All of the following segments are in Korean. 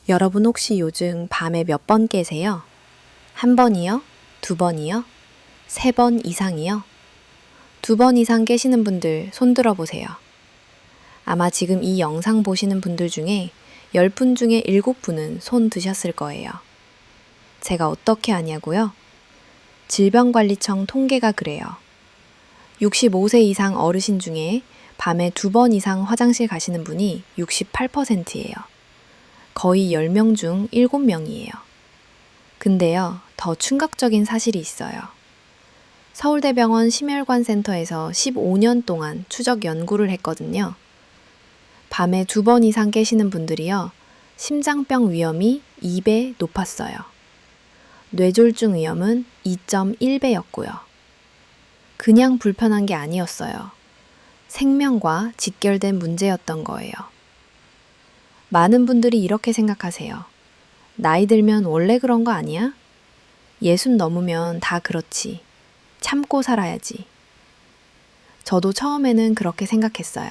여러분 혹시 요즘 밤에 몇 번 깨세요? 한 번이요? 두 번이요? 세 번 이상이요? 두 번 이상 깨시는 분들 손 들어 보세요. 아마 지금 이 영상 보시는 분들 중에 10분 중에 7분은 손 드셨을 거예요. 제가 어떻게 아냐고요? 질병관리청 통계가 그래요. 65세 이상 어르신 중에 밤에 2번 이상 화장실 가시는 분이 68%예요. 거의 10명 중 7명이에요. 근데요, 더 충격적인 사실이 있어요. 서울대병원 심혈관센터에서 15년 동안 추적 연구를 했거든요. 밤에 2번 이상 깨시는 분들이요, 심장병 위험이 2배 높았어요. 뇌졸중 위험은 2.1배였고요. 그냥 불편한 게 아니었어요. 생명과 직결된 문제였던 거예요. 많은 분들이 이렇게 생각하세요. 나이 들면 원래 그런 거 아니야? 60 넘으면 다 그렇지. 참고 살아야지. 저도 처음에는 그렇게 생각했어요.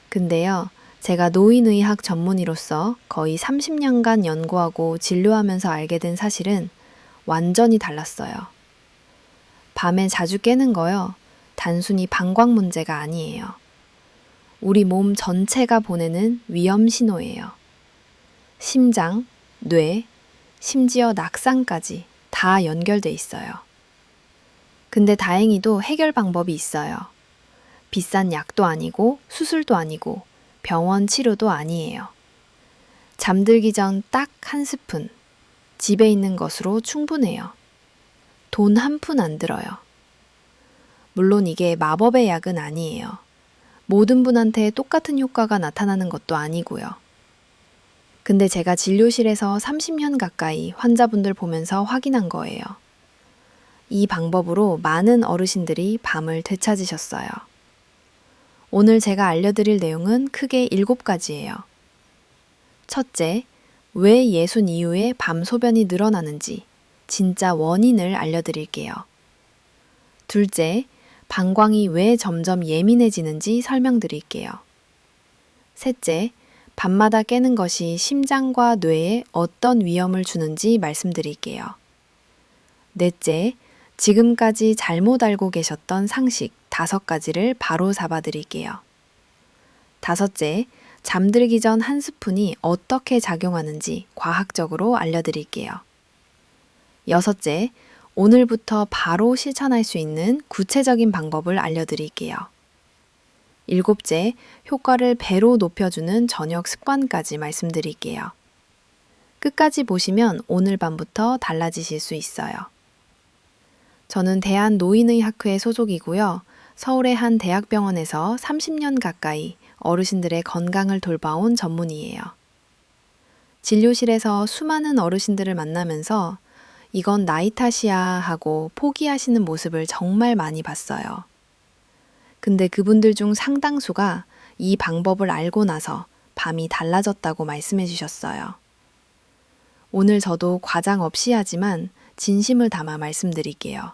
근데요, 제가 노인의학 전문의로서 거의 30년간 연구하고 진료하면서 알게 된 사실은 완전히 달랐어요. 밤에 자주 깨는 거요, 단순히 방광 문제가 아니에요. 우리 몸 전체가 보내는 위험 신호예요. 심장, 뇌, 심지어 낙상까지 다 연결돼 있어요. 근데 다행히도 해결 방법이 있어요. 비싼 약도 아니고 수술도 아니고 병원 치료도 아니에요. 잠들기 전 딱 1스푼, 집에 있는 것으로 충분해요. 돈 한 푼 안 들어요. 물론 이게 마법의 약은 아니에요. 모든 분한테 똑같은 효과가 나타나는 것도 아니고요. 근데 제가 진료실에서 30년 가까이 환자분들 보면서 확인한 거예요. 이 방법으로 많은 어르신들이 밤을 되찾으셨어요. 오늘 제가 알려드릴 내용은 크게 7가지예요. 첫째, 왜 60 이후에 밤 소변이 늘어나는지 진짜 원인을 알려드릴게요. 둘째, 방광이 왜 점점 예민해지는지 설명드릴게요. 셋째, 밤마다 깨는 것이 심장과 뇌에 어떤 위험을 주는지 말씀드릴게요. 넷째, 지금까지 잘못 알고 계셨던 상식 5가지를 바로 잡아드릴게요. 다섯째, 잠들기 전 1스푼이 어떻게 작용하는지 과학적으로 알려드릴게요. 여섯째, 오늘부터 바로 실천할 수 있는 구체적인 방법을 알려드릴게요. 일곱째, 효과를 배로 높여주는 저녁 습관까지 말씀드릴게요. 끝까지 보시면 오늘 밤부터 달라지실 수 있어요. 저는 대한노인의학회 소속이고요. 서울의 한 대학병원에서 30년 가까이 어르신들의 건강을 돌봐온 전문의예요. 진료실에서 수많은 어르신들을 만나면서 이건 나이 탓이야 하고 포기하시는 모습을 정말 많이 봤어요. 근데 그분들 중 상당수가 이 방법을 알고 나서 밤이 달라졌다고 말씀해 주셨어요. 오늘 저도 과장 없이 하지만 진심을 담아 말씀드릴게요.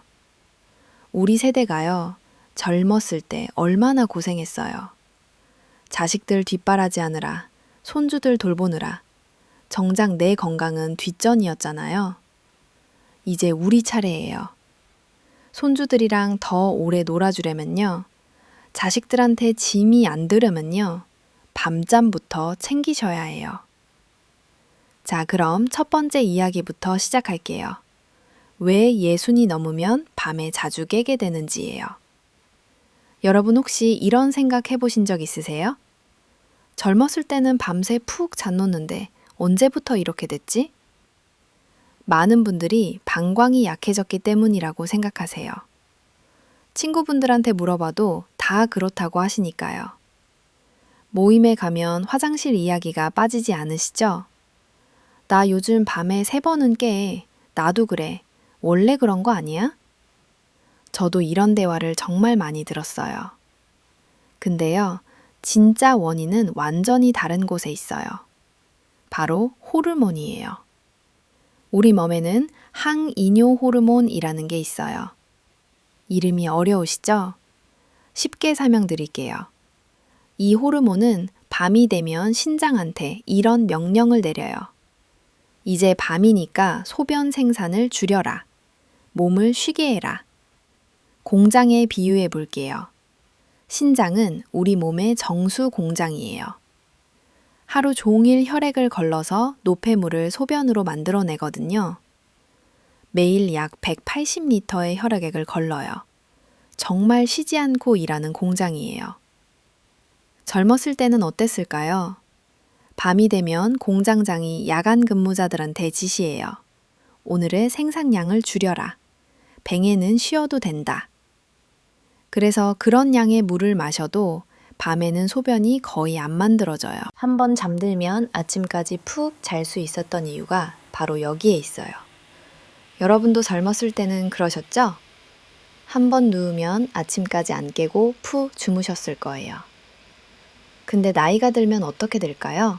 우리 세대가요, 젊었을 때 얼마나 고생했어요. 자식들 뒷바라지하느라, 손주들 돌보느라, 정작 내 건강은 뒷전이었잖아요. 이제 우리 차례예요. 손주들이랑 더 오래 놀아주려면요, 자식들한테 짐이 안 들으면요, 밤잠부터 챙기셔야 해요. 자, 그럼 첫 번째 이야기부터 시작할게요. 왜 60이 넘으면 밤에 자주 깨게 되는지예요. 여러분 혹시 이런 생각 해보신 적 있으세요? 젊었을 때는 밤새 푹 잤노는데 언제부터 이렇게 됐지? 많은 분들이 방광이 약해졌기 때문이라고 생각하세요. 친구분들한테 물어봐도 다 그렇다고 하시니까요. 모임에 가면 화장실 이야기가 빠지지 않으시죠? 나 요즘 밤에 3번은 깨. 나도 그래. 원래 그런 거 아니야? 저도 이런 대화를 정말 많이 들었어요. 근데요, 진짜 원인은 완전히 다른 곳에 있어요. 바로 호르몬이에요. 우리 몸에는 항이뇨 호르몬이라는 게 있어요. 이름이 어려우시죠? 쉽게 설명드릴게요. 이 호르몬은 밤이 되면 신장한테 이런 명령을 내려요. 이제 밤이니까 소변 생산을 줄여라. 몸을 쉬게 해라. 공장에 비유해 볼게요. 신장은 우리 몸의 정수 공장이에요. 하루 종일 혈액을 걸러서 노폐물을 소변으로 만들어내거든요. 매일 약 180리터의 혈액을 걸러요. 정말 쉬지 않고 일하는 공장이에요. 젊었을 때는 어땠을까요? 밤이 되면 공장장이 야간 근무자들한테 지시해요. 오늘의 생산량을 줄여라. 뱅에는 쉬어도 된다. 그래서 그런 양의 물을 마셔도 밤에는 소변이 거의 안 만들어져요. 한번 잠들면 아침까지 푹 잘 수 있었던 이유가 바로 여기에 있어요. 여러분도 젊었을 때는 그러셨죠? 한번 누우면 아침까지 안 깨고 푹 주무셨을 거예요. 근데 나이가 들면 어떻게 될까요?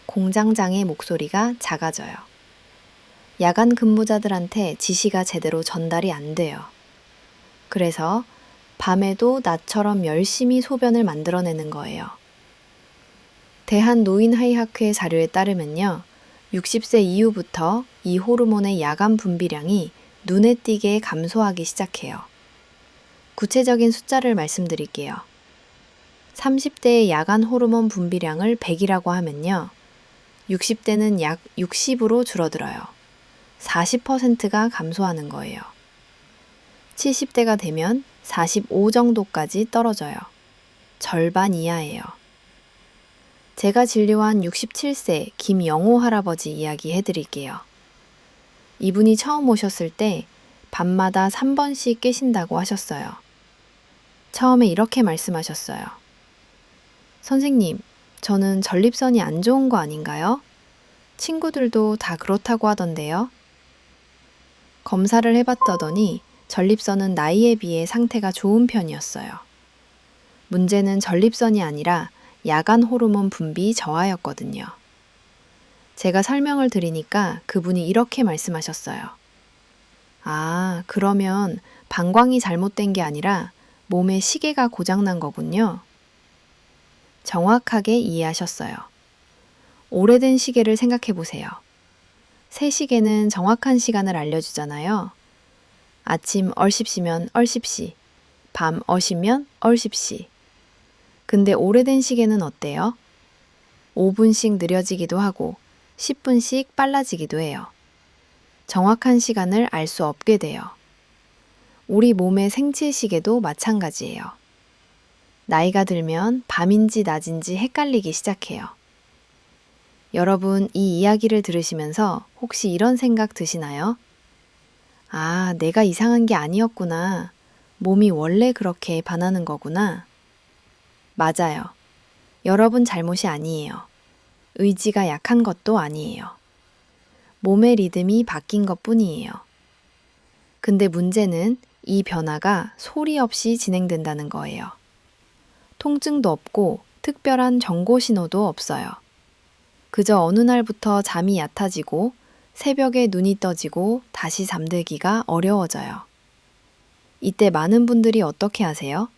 공장장의 목소리가 작아져요. 야간 근무자들한테 지시가 제대로 전달이 안 돼요. 그래서 밤에도 나처럼 열심히 소변을 만들어내는 거예요. 대한노인하이학회 자료에 따르면요. 60세 이후부터 이 호르몬의 야간 분비량이 눈에 띄게 감소하기 시작해요. 구체적인 숫자를 말씀드릴게요. 30대의 야간 호르몬 분비량을 100이라고 하면요. 60대는 약 60으로 줄어들어요. 40%가 감소하는 거예요. 70대가 되면 45 정도까지 떨어져요. 절반 이하예요. 제가 진료한 67세 김영호 할아버지 이야기 해드릴게요. 이분이 처음 오셨을 때 밤마다 3번씩 깨신다고 하셨어요. 처음에 이렇게 말씀하셨어요. 선생님, 저는 전립선이 안 좋은 거 아닌가요? 친구들도 다 그렇다고 하던데요. 검사를 해봤더니 전립선은 나이에 비해 상태가 좋은 편이었어요. 문제는 전립선이 아니라 야간 호르몬 분비 저하였거든요. 제가 설명을 드리니까 그분이 이렇게 말씀하셨어요. 아, 그러면 방광이 잘못된 게 아니라 몸의 시계가 고장난 거군요. 정확하게 이해하셨어요. 오래된 시계를 생각해 보세요. 새 시계는 정확한 시간을 알려주잖아요. 아침 얼십시면 얼십시, 밤 어시면 얼십시. 근데 오래된 시계는 어때요? 5분씩 느려지기도 하고 10분씩 빨라지기도 해요. 정확한 시간을 알 수 없게 돼요. 우리 몸의 생체 시계도 마찬가지예요. 나이가 들면 밤인지 낮인지 헷갈리기 시작해요. 여러분, 이 이야기를 들으시면서 혹시 이런 생각 드시나요? 아, 내가 이상한 게 아니었구나. 몸이 원래 그렇게 반하는 거구나. 맞아요. 여러분 잘못이 아니에요. 의지가 약한 것도 아니에요. 몸의 리듬이 바뀐 것뿐이에요. 근데 문제는 이 변화가 소리 없이 진행된다는 거예요. 통증도 없고 특별한 경고 신호도 없어요. 그저 어느 날부터 잠이 얕아지고 새벽에 눈이 떠지고 다시 잠들기가 어려워져요. 이때 많은 분들이 어떻게 하세요?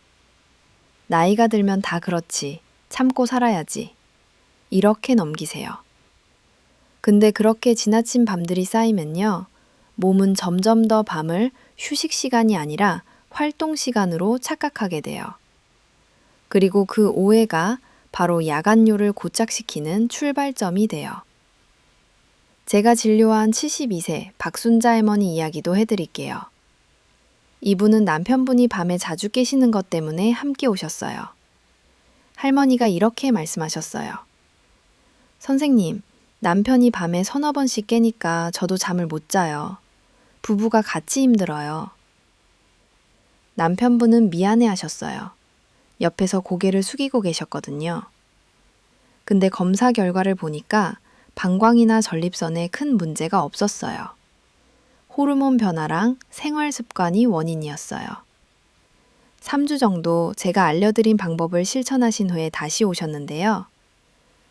나이가 들면 다 그렇지. 참고 살아야지. 이렇게 넘기세요. 근데 그렇게 지나친 밤들이 쌓이면요. 몸은 점점 더 밤을 휴식 시간이 아니라 활동 시간으로 착각하게 돼요. 그리고 그 오해가 바로 야간뇨를 고착시키는 출발점이 돼요. 제가 진료한 72세 박순자 할머니 이야기도 해드릴게요. 이분은 남편분이 밤에 자주 깨시는 것 때문에 함께 오셨어요. 할머니가 이렇게 말씀하셨어요. 선생님, 남편이 밤에 서너 번씩 깨니까 저도 잠을 못 자요. 부부가 같이 힘들어요. 남편분은 미안해 하셨어요. 옆에서 고개를 숙이고 계셨거든요. 근데 검사 결과를 보니까 방광이나 전립선에 큰 문제가 없었어요. 호르몬 변화랑 생활 습관이 원인이었어요. 3주 정도 제가 알려드린 방법을 실천하신 후에 다시 오셨는데요.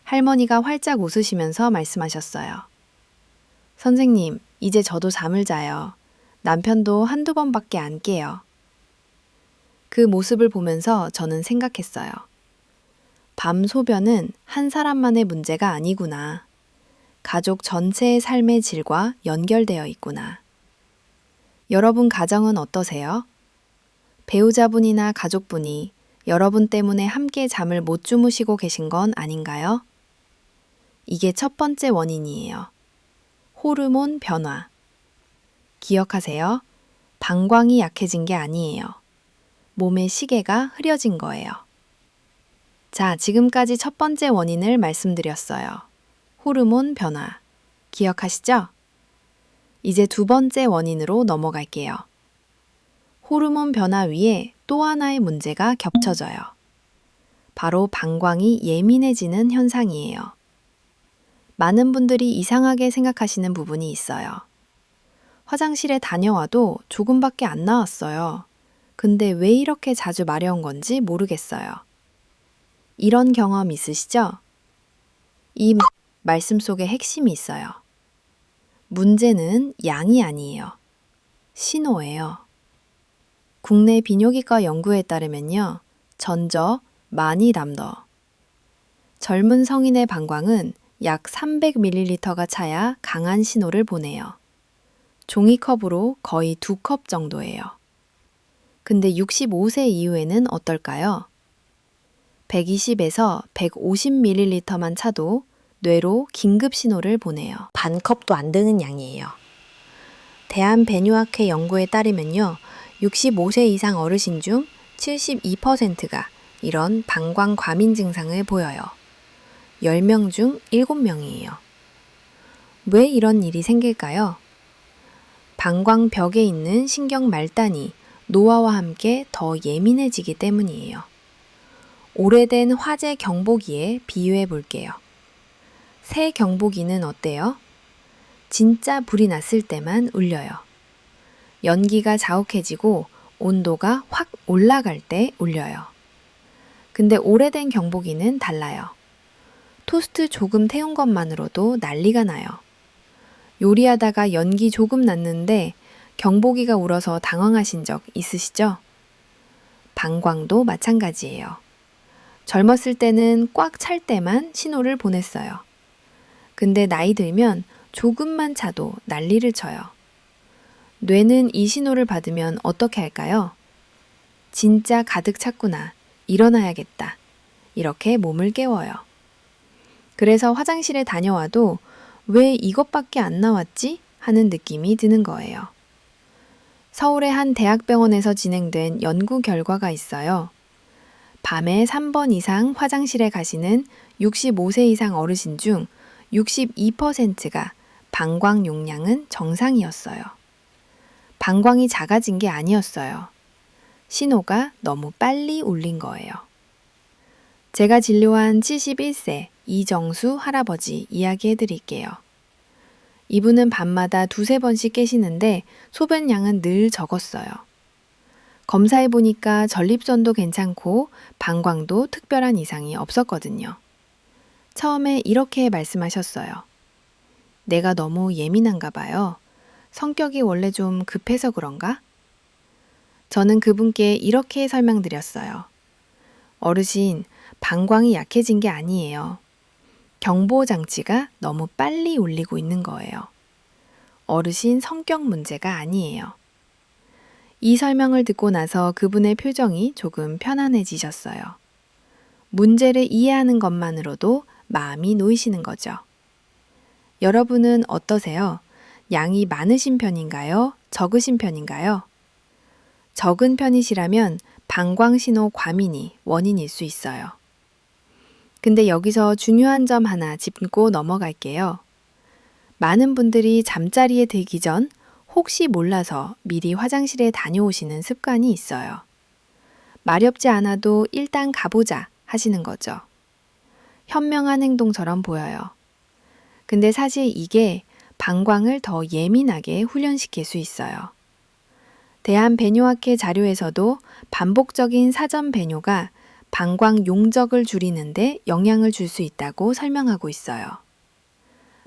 할머니가 활짝 웃으시면서 말씀하셨어요. 선생님, 이제 저도 잠을 자요. 남편도 한두 번밖에 안 깨요. 그 모습을 보면서 저는 생각했어요. 밤 소변은 한 사람만의 문제가 아니구나. 가족 전체의 삶의 질과 연결되어 있구나. 여러분 가정은 어떠세요? 배우자분이나 가족분이 여러분 때문에 함께 잠을 못 주무시고 계신 건 아닌가요? 이게 첫 번째 원인이에요. 호르몬 변화. 기억하세요. 방광이 약해진 게 아니에요. 몸의 시계가 흐려진 거예요. 자, 지금까지 첫 번째 원인을 말씀드렸어요. 호르몬 변화. 기억하시죠? 이제 두 번째 원인으로 넘어갈게요. 호르몬 변화 위에 또 하나의 문제가 겹쳐져요. 바로 방광이 예민해지는 현상이에요. 많은 분들이 이상하게 생각하시는 부분이 있어요. 화장실에 다녀와도 조금밖에 안 나왔어요. 근데 왜 이렇게 자주 마려운 건지 모르겠어요. 이런 경험 있으시죠? 이 말씀 속에 핵심이 있어요. 문제는 양이 아니에요. 신호예요. 국내 비뇨기과 연구에 따르면요. 전저, 많이 담더. 젊은 성인의 방광은 약 300ml가 차야 강한 신호를 보내요. 종이컵으로 거의 2컵 정도예요. 근데 65세 이후에는 어떨까요? 120에서 150ml만 차도 뇌로 긴급 신호를 보내요. 반컵도 안 되는 양이에요. 대한배뇨학회 연구에 따르면요. 65세 이상 어르신 중 72%가 이런 방광 과민 증상을 보여요. 10명 중 7명이에요. 왜 이런 일이 생길까요? 방광벽에 있는 신경 말단이 노화와 함께 더 예민해지기 때문이에요. 오래된 화재 경보기에 비유해 볼게요. 새 경보기는 어때요? 진짜 불이 났을 때만 울려요. 연기가 자욱해지고 온도가 확 올라갈 때 울려요. 근데 오래된 경보기는 달라요. 토스트 조금 태운 것만으로도 난리가 나요. 요리하다가 연기 조금 났는데 경보기가 울어서 당황하신 적 있으시죠? 방광도 마찬가지예요. 젊었을 때는 꽉 찰 때만 신호를 보냈어요. 근데 나이 들면 조금만 차도 난리를 쳐요. 뇌는 이 신호를 받으면 어떻게 할까요? 진짜 가득 찼구나. 일어나야겠다. 이렇게 몸을 깨워요. 그래서 화장실에 다녀와도 왜 이것밖에 안 나왔지? 하는 느낌이 드는 거예요. 서울의 한 대학병원에서 진행된 연구 결과가 있어요. 밤에 3번 이상 화장실에 가시는 65세 이상 어르신 중 62%가 방광 용량은 정상이었어요. 방광이 작아진 게 아니었어요. 신호가 너무 빨리 울린 거예요. 제가 진료한 71세 이정수 할아버지 이야기해 드릴게요. 이분은 밤마다 2~3번씩 깨시는데 소변량은 늘 적었어요. 검사해 보니까 전립선도 괜찮고 방광도 특별한 이상이 없었거든요. 처음에 이렇게 말씀하셨어요. 내가 너무 예민한가 봐요. 성격이 원래 좀 급해서 그런가? 저는 그분께 이렇게 설명드렸어요. 어르신, 방광이 약해진 게 아니에요. 경보장치가 너무 빨리 울리고 있는 거예요. 어르신 성격 문제가 아니에요. 이 설명을 듣고 나서 그분의 표정이 조금 편안해지셨어요. 문제를 이해하는 것만으로도 마음이 놓이시는 거죠. 여러분은 어떠세요? 양이 많으신 편인가요? 적으신 편인가요? 적은 편이시라면 방광신호 과민이 원인일 수 있어요. 근데 여기서 중요한 점 하나 짚고 넘어갈게요. 많은 분들이 잠자리에 들기 전 혹시 몰라서 미리 화장실에 다녀오시는 습관이 있어요. 마렵지 않아도 일단 가보자 하시는 거죠. 현명한 행동처럼 보여요. 근데 사실 이게 방광을 더 예민하게 훈련시킬 수 있어요. 대한배뇨학회 자료에서도 반복적인 사전 배뇨가 방광 용적을 줄이는데 영향을 줄 수 있다고 설명하고 있어요.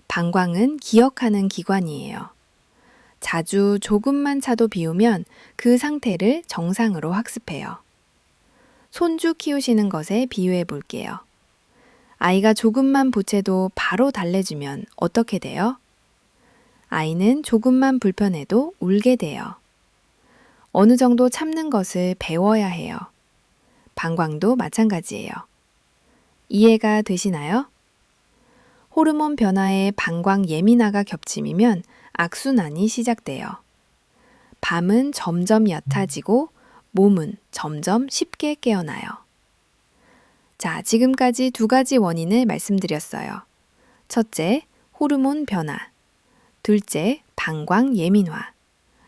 방광은 기억하는 기관이에요. 자주 조금만 차도 비우면 그 상태를 정상으로 학습해요. 손주 키우시는 것에 비유해 볼게요. 아이가 조금만 보채도 바로 달래주면 어떻게 돼요? 아이는 조금만 불편해도 울게 돼요. 어느 정도 참는 것을 배워야 해요. 방광도 마찬가지예요. 이해가 되시나요? 호르몬 변화에 방광 예민화가 겹침이면 악순환이 시작돼요. 밤은 점점 얕아지고 몸은 점점 쉽게 깨어나요. 자, 지금까지 2가지 원인을 말씀드렸어요. 첫째, 호르몬 변화. 둘째, 방광 예민화.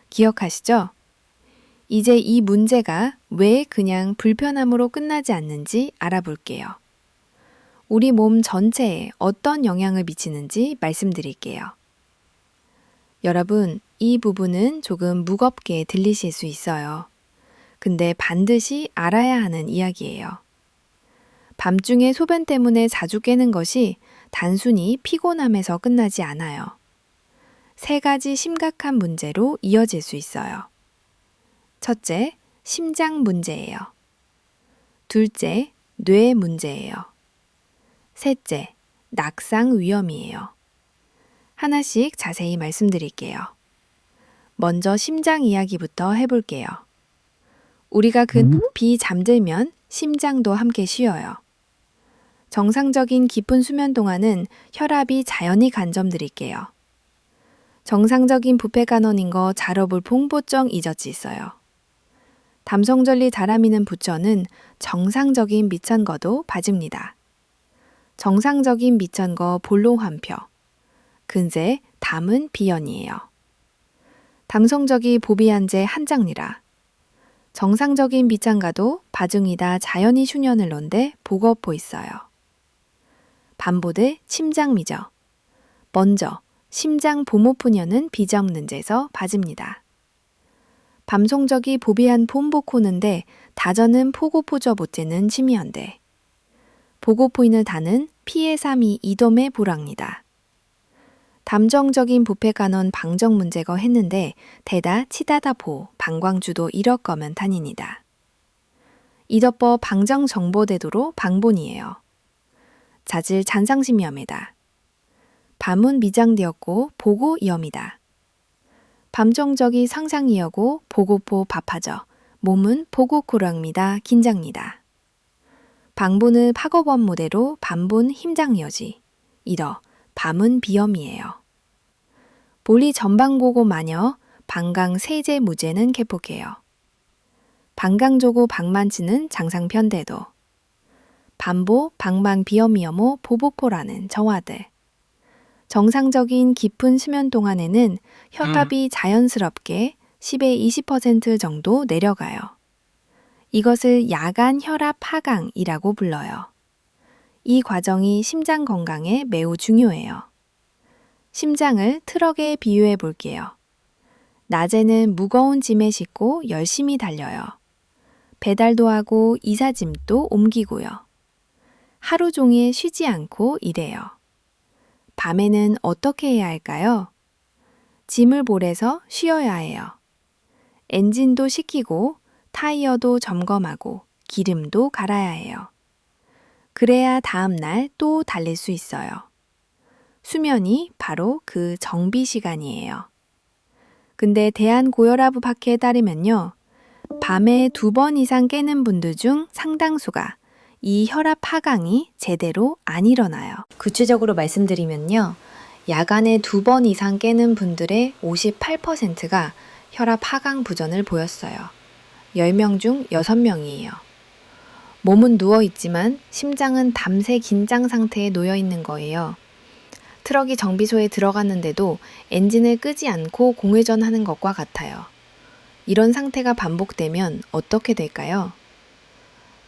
기억하시죠? 이제 이 문제가 왜 그냥 불편함으로 끝나지 않는지 알아볼게요. 우리 몸 전체에 어떤 영향을 미치는지 말씀드릴게요. 여러분, 이 부분은 조금 무겁게 들리실 수 있어요. 근데 반드시 알아야 하는 이야기예요. 밤중에 소변 때문에 자주 깨는 것이 단순히 피곤함에서 끝나지 않아요. 3가지 심각한 문제로 이어질 수 있어요. 첫째, 심장 문제예요. 둘째, 뇌 문제예요. 셋째, 낙상 위험이에요. 하나씩 자세히 말씀드릴게요. 먼저 심장 이야기부터 해볼게요. 우리가 급히 잠들면 심장도 함께 쉬어요. 정상적인 깊은 수면 동안은 혈압이 자연히 간점드릴게요. 정상적인 부패 간원인 거 자러볼 봉보정 잊었지 있어요. 담성절리 다라미는 부처는 정상적인 미천거도 봐줍니다. 정상적인 미천거 볼로 환표. 근세 담은 비연이에요. 담성적이 보비한제 한장리라. 정상적인 비창가도 바중이다 자연히 슈년을 논데 보고포 있어요. 반보드 심장미저. 먼저 심장 보모푸녀는 비정는제서 봐집니다. 밤송적이 보비한 폼보코는데 다저는 포고포저 못제는 치미연데. 보고포인을 다는 피해삼이 이돔의 보랍니다. 담정적인 부패 간원 방정 문제거 했는데 대다 치다다보 방광주도 이럴 거면 탄인이다. 이더버 방정 정보대도로 방본이에요. 자질 잔상심이염이다. 밤은 미장되었고 보고 이염이다. 밤정적이 상상이여고 보고포 밥하저 몸은 보고코랑미다 긴장니다. 방본을 파거번 모대로 밤본 힘장이여지. 이더 밤은 비염이에요. 볼리 전방고고 마녀 방강 세제 무제는 개폭해요. 방강조고 방만치는 장상편대도. 반보 방방 비염이여모 보보코라는 정화들. 정상적인 깊은 수면 동안에는 혈압이 자연스럽게 10에 20% 정도 내려가요. 이것을 야간 혈압 하강이라고 불러요. 이 과정이 심장 건강에 매우 중요해요. 심장을 트럭에 비유해 볼게요. 낮에는 무거운 짐에 싣고 열심히 달려요. 배달도 하고 이사짐도 옮기고요. 하루 종일 쉬지 않고 일해요. 밤에는 어떻게 해야 할까요? 짐을 볼에서 쉬어야 해요. 엔진도 식히고 타이어도 점검하고 기름도 갈아야 해요. 그래야 다음날 또 달릴 수 있어요. 수면이 바로 그 정비 시간이에요. 근데 대한고혈압학회에 따르면요. 밤에 2번 이상 깨는 분들 중 상당수가 이 혈압 하강이 제대로 안 일어나요. 구체적으로 말씀드리면요. 야간에 2번 이상 깨는 분들의 58%가 혈압 하강 부전을 보였어요. 10명 중 6명이에요. 몸은 누워있지만 심장은 밤새 긴장 상태에 놓여있는 거예요. 트럭이 정비소에 들어갔는데도 엔진을 끄지 않고 공회전하는 것과 같아요. 이런 상태가 반복되면 어떻게 될까요?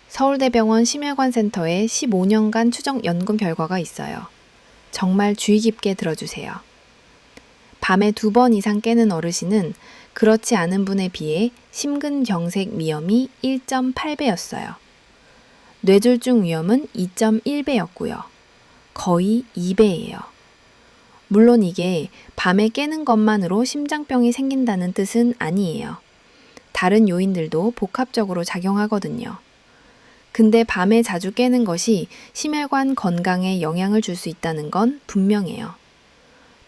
서울대병원 심혈관센터에 15년간 추적 연구 결과가 있어요. 정말 주의 깊게 들어주세요. 밤에 2번 이상 깨는 어르신은 그렇지 않은 분에 비해 심근경색 위험이 1.8배였어요. 뇌졸중 위험은 2.1배였고요. 거의 2배예요. 물론 이게 밤에 깨는 것만으로 심장병이 생긴다는 뜻은 아니에요. 다른 요인들도 복합적으로 작용하거든요. 근데 밤에 자주 깨는 것이 심혈관 건강에 영향을 줄 수 있다는 건 분명해요.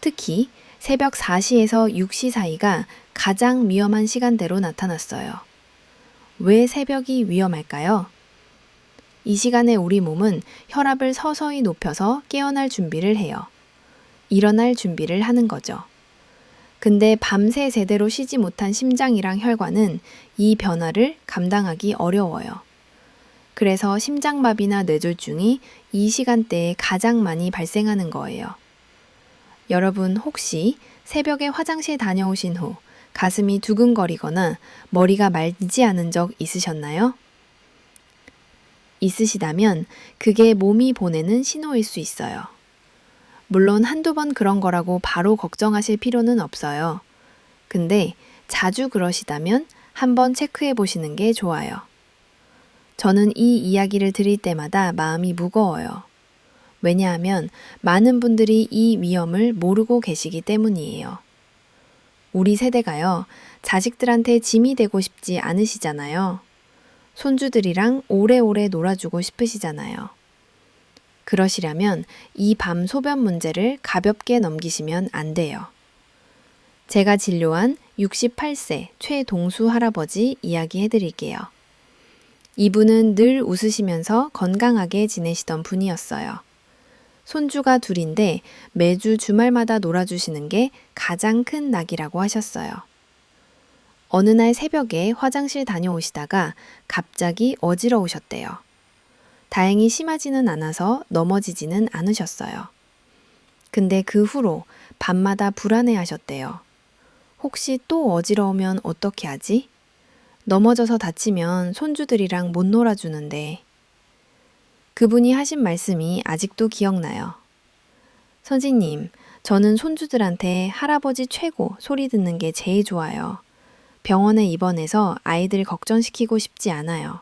특히 새벽 4시에서 6시 사이가 가장 위험한 시간대로 나타났어요. 왜 새벽이 위험할까요? 이 시간에 우리 몸은 혈압을 서서히 높여서 깨어날 준비를 해요. 일어날 준비를 하는 거죠. 근데 밤새 제대로 쉬지 못한 심장이랑 혈관은 이 변화를 감당하기 어려워요. 그래서 심장마비나 뇌졸중이 이 시간대에 가장 많이 발생하는 거예요. 여러분 혹시 새벽에 화장실 다녀오신 후 가슴이 두근거리거나 머리가 맑지 않은 적 있으셨나요? 있으시다면 그게 몸이 보내는 신호일 수 있어요. 물론 한두 번 그런 거라고 바로 걱정하실 필요는 없어요. 근데 자주 그러시다면 한번 체크해 보시는 게 좋아요. 저는 이 이야기를 드릴 때마다 마음이 무거워요. 왜냐하면 많은 분들이 이 위험을 모르고 계시기 때문이에요. 우리 세대가요, 자식들한테 짐이 되고 싶지 않으시잖아요. 손주들이랑 오래오래 놀아주고 싶으시잖아요. 그러시려면 이 밤 소변 문제를 가볍게 넘기시면 안 돼요. 제가 진료한 68세 최동수 할아버지 이야기 해드릴게요. 이분은 늘 웃으시면서 건강하게 지내시던 분이었어요. 손주가 둘인데 매주 주말마다 놀아주시는 게 가장 큰 낙이라고 하셨어요. 어느 날 새벽에 화장실 다녀오시다가 갑자기 어지러우셨대요. 다행히 심하지는 않아서 넘어지지는 않으셨어요. 근데 그 후로 밤마다 불안해하셨대요. 혹시 또 어지러우면 어떻게 하지? 넘어져서 다치면 손주들이랑 못 놀아주는데. 그분이 하신 말씀이 아직도 기억나요. 선생님, 저는 손주들한테 할아버지 최고 소리 듣는 게 제일 좋아요. 병원에 입원해서 아이들 걱정시키고 싶지 않아요.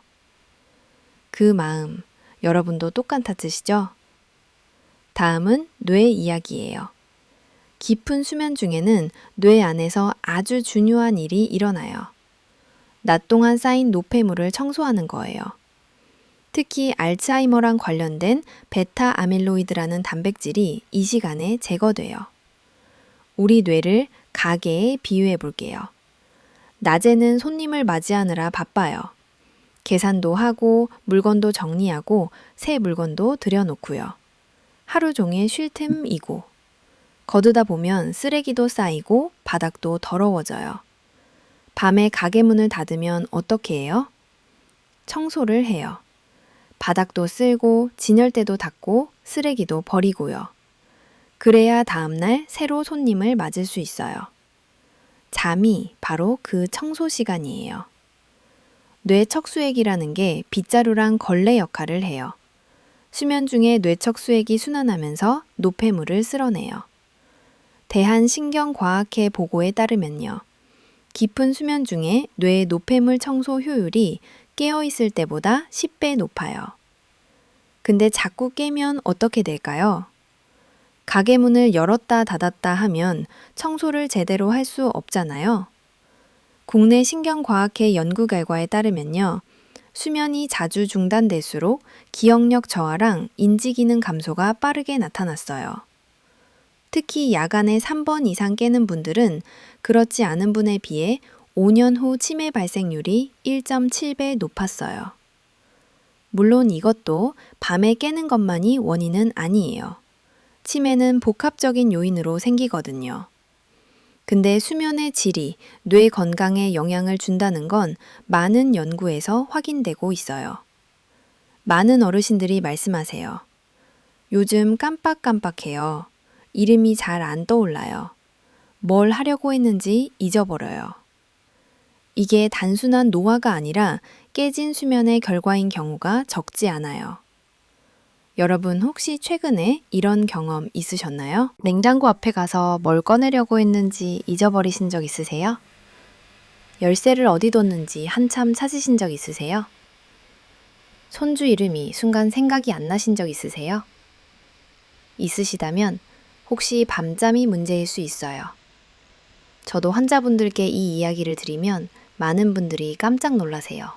그 마음, 여러분도 똑같으시죠? 다음은 뇌 이야기예요. 깊은 수면 중에는 뇌 안에서 아주 중요한 일이 일어나요. 낮 동안 쌓인 노폐물을 청소하는 거예요. 특히 알츠하이머랑 관련된 베타 아밀로이드라는 단백질이 이 시간에 제거돼요. 우리 뇌를 가게에 비유해 볼게요. 낮에는 손님을 맞이하느라 바빠요. 계산도 하고 물건도 정리하고 새 물건도 들여놓고요. 하루 종일 쉴 틈이고 거두다 보면 쓰레기도 쌓이고 바닥도 더러워져요. 밤에 가게 문을 닫으면 어떻게 해요? 청소를 해요. 바닥도 쓸고 진열대도 닦고 쓰레기도 버리고요. 그래야 다음날 새로 손님을 맞을 수 있어요. 잠이 바로 그 청소 시간이에요. 뇌척수액이라는 게 빗자루랑 걸레 역할을 해요. 수면 중에 뇌척수액이 순환하면서 노폐물을 쓸어내요. 대한신경과학회 보고에 따르면요. 깊은 수면 중에 뇌 노폐물 청소 효율이 깨어있을 때보다 10배 높아요. 근데 자꾸 깨면 어떻게 될까요? 가게 문을 열었다 닫았다 하면 청소를 제대로 할 수 없잖아요. 국내 신경과학회 연구 결과에 따르면요. 수면이 자주 중단될수록 기억력 저하랑 인지기능 감소가 빠르게 나타났어요. 특히 야간에 3번 이상 깨는 분들은 그렇지 않은 분에 비해 5년 후 치매 발생률이 1.7배 높았어요. 물론 이것도 밤에 깨는 것만이 원인은 아니에요. 치매는 복합적인 요인으로 생기거든요. 근데 수면의 질이 뇌 건강에 영향을 준다는 건 많은 연구에서 확인되고 있어요. 많은 어르신들이 말씀하세요. 요즘 깜빡깜빡해요. 이름이 잘 안 떠올라요. 뭘 하려고 했는지 잊어버려요. 이게 단순한 노화가 아니라 깨진 수면의 결과인 경우가 적지 않아요. 여러분 혹시 최근에 이런 경험 있으셨나요? 냉장고 앞에 가서 뭘 꺼내려고 했는지 잊어버리신 적 있으세요? 열쇠를 어디 뒀는지 한참 찾으신 적 있으세요? 손주 이름이 순간 생각이 안 나신 적 있으세요? 있으시다면 혹시 밤잠이 문제일 수 있어요. 저도 환자분들께 이 이야기를 드리면 많은 분들이 깜짝 놀라세요.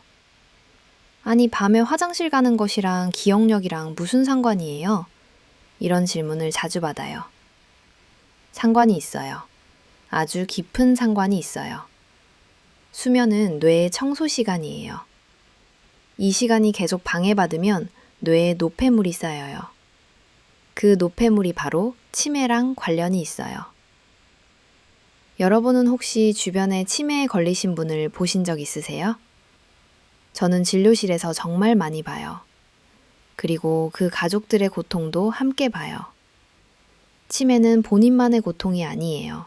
아니, 밤에 화장실 가는 것이랑 기억력이랑 무슨 상관이에요? 이런 질문을 자주 받아요. 상관이 있어요. 아주 깊은 상관이 있어요. 수면은 뇌의 청소 시간이에요. 이 시간이 계속 방해받으면 뇌에 노폐물이 쌓여요. 그 노폐물이 바로 치매랑 관련이 있어요. 여러분은 혹시 주변에 치매에 걸리신 분을 보신 적 있으세요? 저는 진료실에서 정말 많이 봐요. 그리고 그 가족들의 고통도 함께 봐요. 치매는 본인만의 고통이 아니에요.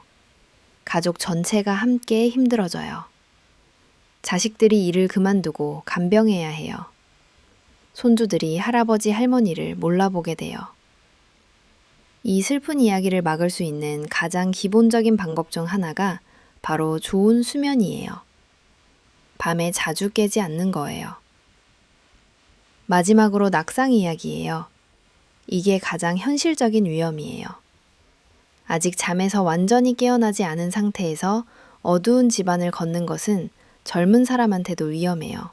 가족 전체가 함께 힘들어져요. 자식들이 일을 그만두고 간병해야 해요. 손주들이 할아버지 할머니를 몰라보게 돼요. 이 슬픈 이야기를 막을 수 있는 가장 기본적인 방법 중 하나가 바로 좋은 수면이에요. 밤에 자주 깨지 않는 거예요. 마지막으로 낙상 이야기예요. 이게 가장 현실적인 위험이에요. 아직 잠에서 완전히 깨어나지 않은 상태에서 어두운 집안을 걷는 것은 젊은 사람한테도 위험해요.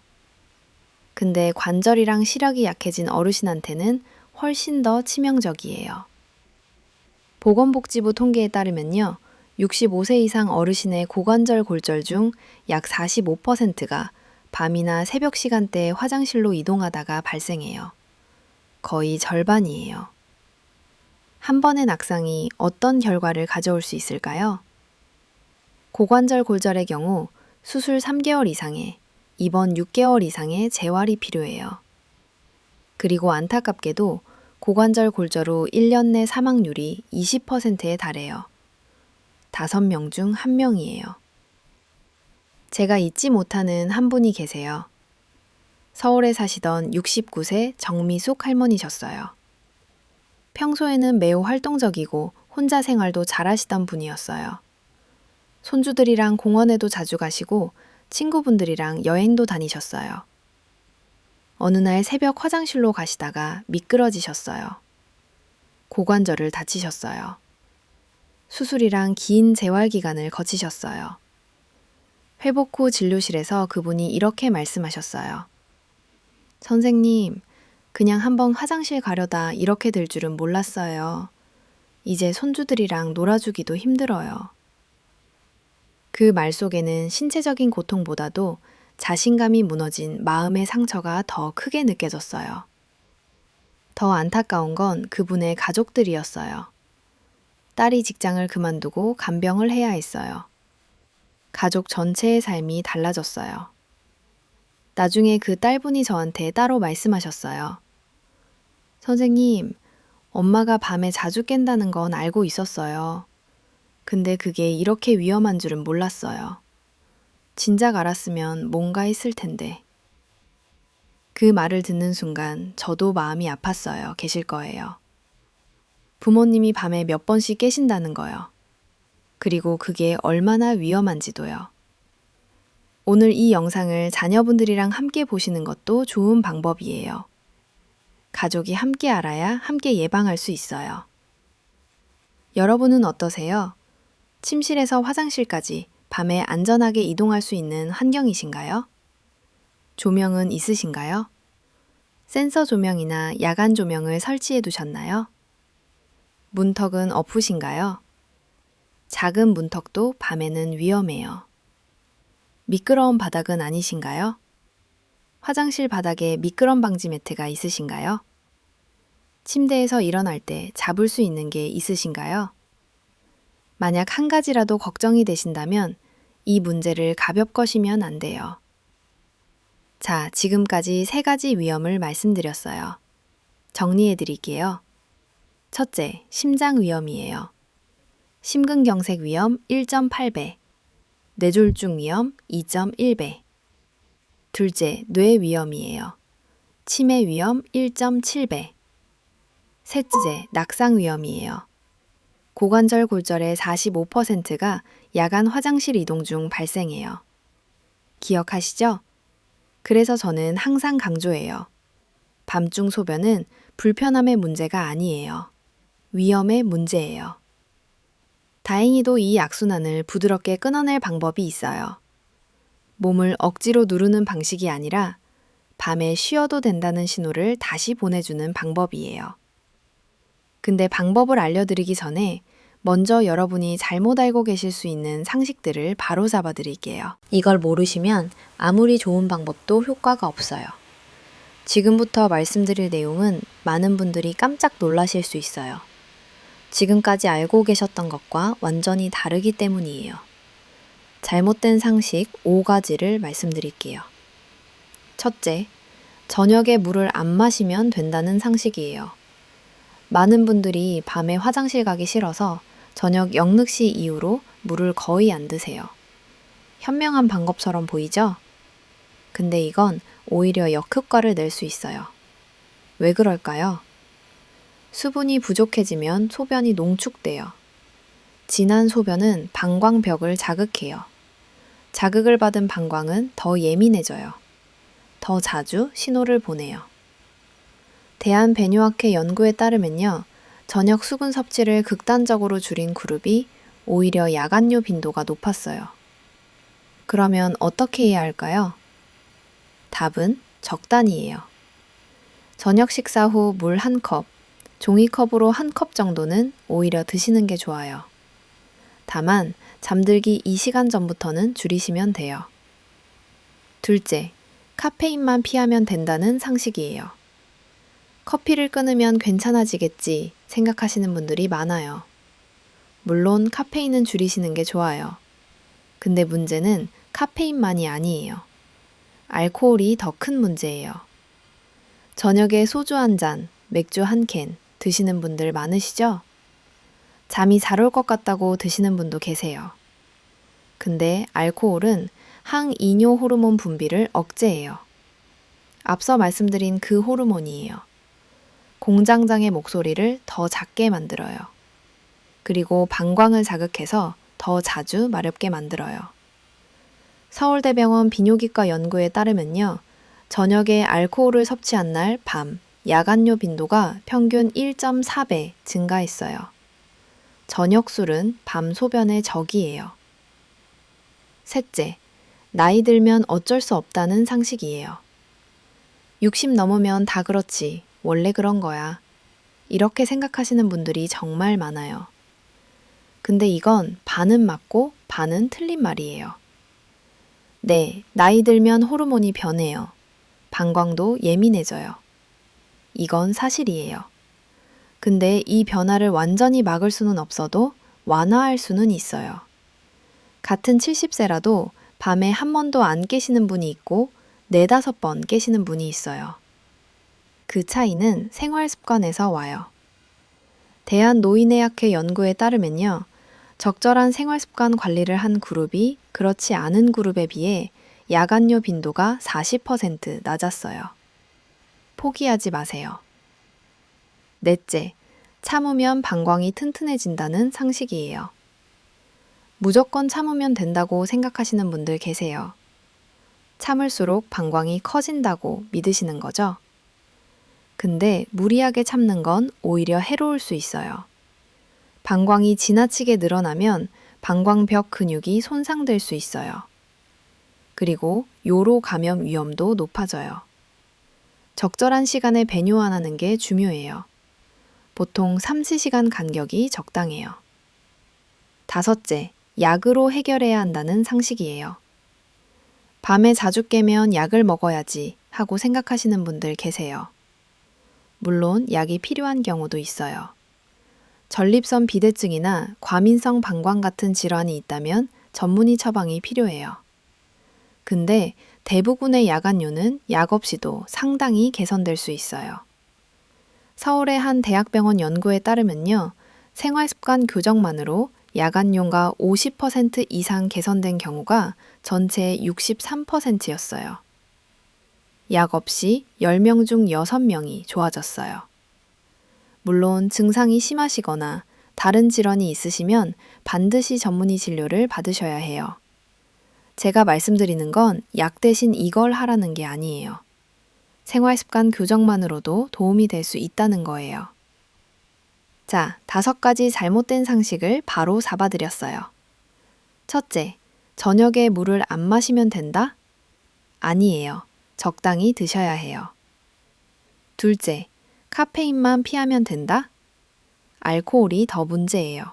근데 관절이랑 시력이 약해진 어르신한테는 훨씬 더 치명적이에요. 보건복지부 통계에 따르면요, 65세 이상 어르신의 고관절 골절 중 약 45%가 밤이나 새벽 시간대에 화장실로 이동하다가 발생해요. 거의 절반이에요. 한 번의 낙상이 어떤 결과를 가져올 수 있을까요? 고관절 골절의 경우 수술 3개월 이상에 입원 6개월 이상의 재활이 필요해요. 그리고 안타깝게도 고관절 골절 후 1년 내 사망률이 20%에 달해요. 5명 중 1명이에요. 제가 잊지 못하는 한 분이 계세요. 서울에 사시던 69세 정미숙 할머니셨어요. 평소에는 매우 활동적이고 혼자 생활도 잘하시던 분이었어요. 손주들이랑 공원에도 자주 가시고 친구분들이랑 여행도 다니셨어요. 어느 날 새벽 화장실로 가시다가 미끄러지셨어요. 고관절을 다치셨어요. 수술이랑 긴 재활 기간을 거치셨어요. 회복 후 진료실에서 그분이 이렇게 말씀하셨어요. 선생님, 그냥 한번 화장실 가려다 이렇게 될 줄은 몰랐어요. 이제 손주들이랑 놀아주기도 힘들어요. 그 말 속에는 신체적인 고통보다도 자신감이 무너진 마음의 상처가 더 크게 느껴졌어요. 더 안타까운 건 그분의 가족들이었어요. 딸이 직장을 그만두고 간병을 해야 했어요. 가족 전체의 삶이 달라졌어요. 나중에 그 딸분이 저한테 따로 말씀하셨어요. 선생님, 엄마가 밤에 자주 깬다는 건 알고 있었어요. 근데 그게 이렇게 위험한 줄은 몰랐어요. 진작 알았으면 뭔가 했을 텐데. 그 말을 듣는 순간 저도 마음이 아팠어요. 계실 거예요. 부모님이 밤에 몇 번씩 깨신다는 거요. 그리고 그게 얼마나 위험한지도요. 오늘 이 영상을 자녀분들이랑 함께 보시는 것도 좋은 방법이에요. 가족이 함께 알아야 함께 예방할 수 있어요. 여러분은 어떠세요? 침실에서 화장실까지 밤에 안전하게 이동할 수 있는 환경이신가요? 조명은 있으신가요? 센서 조명이나 야간 조명을 설치해 두셨나요? 문턱은 엎으신가요? 작은 문턱도 밤에는 위험해요. 미끄러운 바닥은 아니신가요? 화장실 바닥에 미끄럼 방지 매트가 있으신가요? 침대에서 일어날 때 잡을 수 있는 게 있으신가요? 만약 한 가지라도 걱정이 되신다면 이 문제를 가볍거시면 안 돼요. 자, 지금까지 3가지 위험을 말씀드렸어요. 정리해 드릴게요. 첫째, 심장 위험이에요. 심근경색 위험 1.8배, 뇌졸중 위험 2.1배. 둘째, 뇌 위험이에요. 치매 위험 1.7배. 셋째, 낙상 위험이에요. 고관절 골절의 45%가 야간 화장실 이동 중 발생해요. 기억하시죠? 그래서 저는 항상 강조해요. 밤중 소변은 불편함의 문제가 아니에요. 위험의 문제예요. 다행히도 이 악순환을 부드럽게 끊어낼 방법이 있어요. 몸을 억지로 누르는 방식이 아니라 밤에 쉬어도 된다는 신호를 다시 보내주는 방법이에요. 근데 방법을 알려드리기 전에 먼저 여러분이 잘못 알고 계실 수 있는 상식들을 바로 잡아 드릴게요. 이걸 모르시면 아무리 좋은 방법도 효과가 없어요. 지금부터 말씀드릴 내용은 많은 분들이 깜짝 놀라실 수 있어요. 지금까지 알고 계셨던 것과 완전히 다르기 때문이에요. 잘못된 상식 5가지를 말씀드릴게요. 첫째, 저녁에 물을 안 마시면 된다는 상식이에요. 많은 분들이 밤에 화장실 가기 싫어서 저녁 영늑시 이후로 물을 거의 안 드세요. 현명한 방법처럼 보이죠? 근데 이건 오히려 역효과를 낼 수 있어요. 왜 그럴까요? 수분이 부족해지면 소변이 농축돼요. 진한 소변은 방광벽을 자극해요. 자극을 받은 방광은 더 예민해져요. 더 자주 신호를 보내요. 대한배뇨학회 연구에 따르면요, 저녁 수분 섭취를 극단적으로 줄인 그룹이 오히려 야간뇨 빈도가 높았어요. 그러면 어떻게 해야 할까요? 답은 적당히예요. 저녁 식사 후 물 1컵, 종이컵으로 1컵 정도는 오히려 드시는 게 좋아요. 다만 잠들기 2시간 전부터는 줄이시면 돼요. 둘째, 카페인만 피하면 된다는 상식이에요. 커피를 끊으면 괜찮아지겠지 생각하시는 분들이 많아요. 물론 카페인은 줄이시는 게 좋아요. 근데 문제는 카페인만이 아니에요. 알코올이 더 큰 문제예요. 저녁에 소주 1잔, 맥주 1캔 드시는 분들 많으시죠? 잠이 잘 올 것 같다고 드시는 분도 계세요. 근데 알코올은 항이뇨 호르몬 분비를 억제해요. 앞서 말씀드린 그 호르몬이에요. 공장장의 목소리를 더 작게 만들어요. 그리고 방광을 자극해서 더 자주 마렵게 만들어요. 서울대병원 비뇨기과 연구에 따르면요, 저녁에 알코올을 섭취한 날 밤, 야간뇨 빈도가 평균 1.4배 증가했어요. 저녁 술은 밤 소변의 적이에요. 셋째, 나이 들면 어쩔 수 없다는 상식이에요. 60 넘으면 다 그렇지, 원래 그런 거야. 이렇게 생각하시는 분들이 정말 많아요. 근데 이건 반은 맞고 반은 틀린 말이에요. 네, 나이 들면 호르몬이 변해요. 방광도 예민해져요. 이건 사실이에요. 근데 이 변화를 완전히 막을 수는 없어도 완화할 수는 있어요. 같은 70세라도 밤에 한 번도 안 깨시는 분이 있고 4-5번 깨시는 분이 있어요. 그 차이는 생활 습관에서 와요. 대한노인의학회 연구에 따르면요, 적절한 생활 습관 관리를 한 그룹이 그렇지 않은 그룹에 비해 야간뇨 빈도가 40% 낮았어요. 포기하지 마세요. 넷째, 참으면 방광이 튼튼해진다는 상식이에요. 무조건 참으면 된다고 생각하시는 분들 계세요. 참을수록 방광이 커진다고 믿으시는 거죠? 근데 무리하게 참는 건 오히려 해로울 수 있어요. 방광이 지나치게 늘어나면 방광벽 근육이 손상될 수 있어요. 그리고 요로 감염 위험도 높아져요. 적절한 시간에 배뇨환하는 게 중요해요. 보통 3-4시간 간격이 적당해요. 다섯째, 약으로 해결해야 한다는 상식이에요. 밤에 자주 깨면 약을 먹어야지 하고 생각하시는 분들 계세요. 물론 약이 필요한 경우도 있어요. 전립선 비대증이나 과민성 방광 같은 질환이 있다면 전문의 처방이 필요해요. 근데 대부분의 야간뇨는 약 없이도 상당히 개선될 수 있어요. 서울의 한 대학병원 연구에 따르면요, 생활습관 교정만으로 야간뇨가 50% 이상 개선된 경우가 전체의 63%였어요. 약 없이 10명 중 6명이 좋아졌어요. 물론 증상이 심하시거나 다른 질환이 있으시면 반드시 전문의 진료를 받으셔야 해요. 제가 말씀드리는 건 약 대신 이걸 하라는 게 아니에요. 생활습관 교정만으로도 도움이 될 수 있다는 거예요. 자, 5가지 잘못된 상식을 바로 잡아드렸어요. 첫째, 저녁에 물을 안 마시면 된다? 아니에요. 적당히 드셔야 해요. 둘째, 카페인만 피하면 된다? 알코올이 더 문제예요.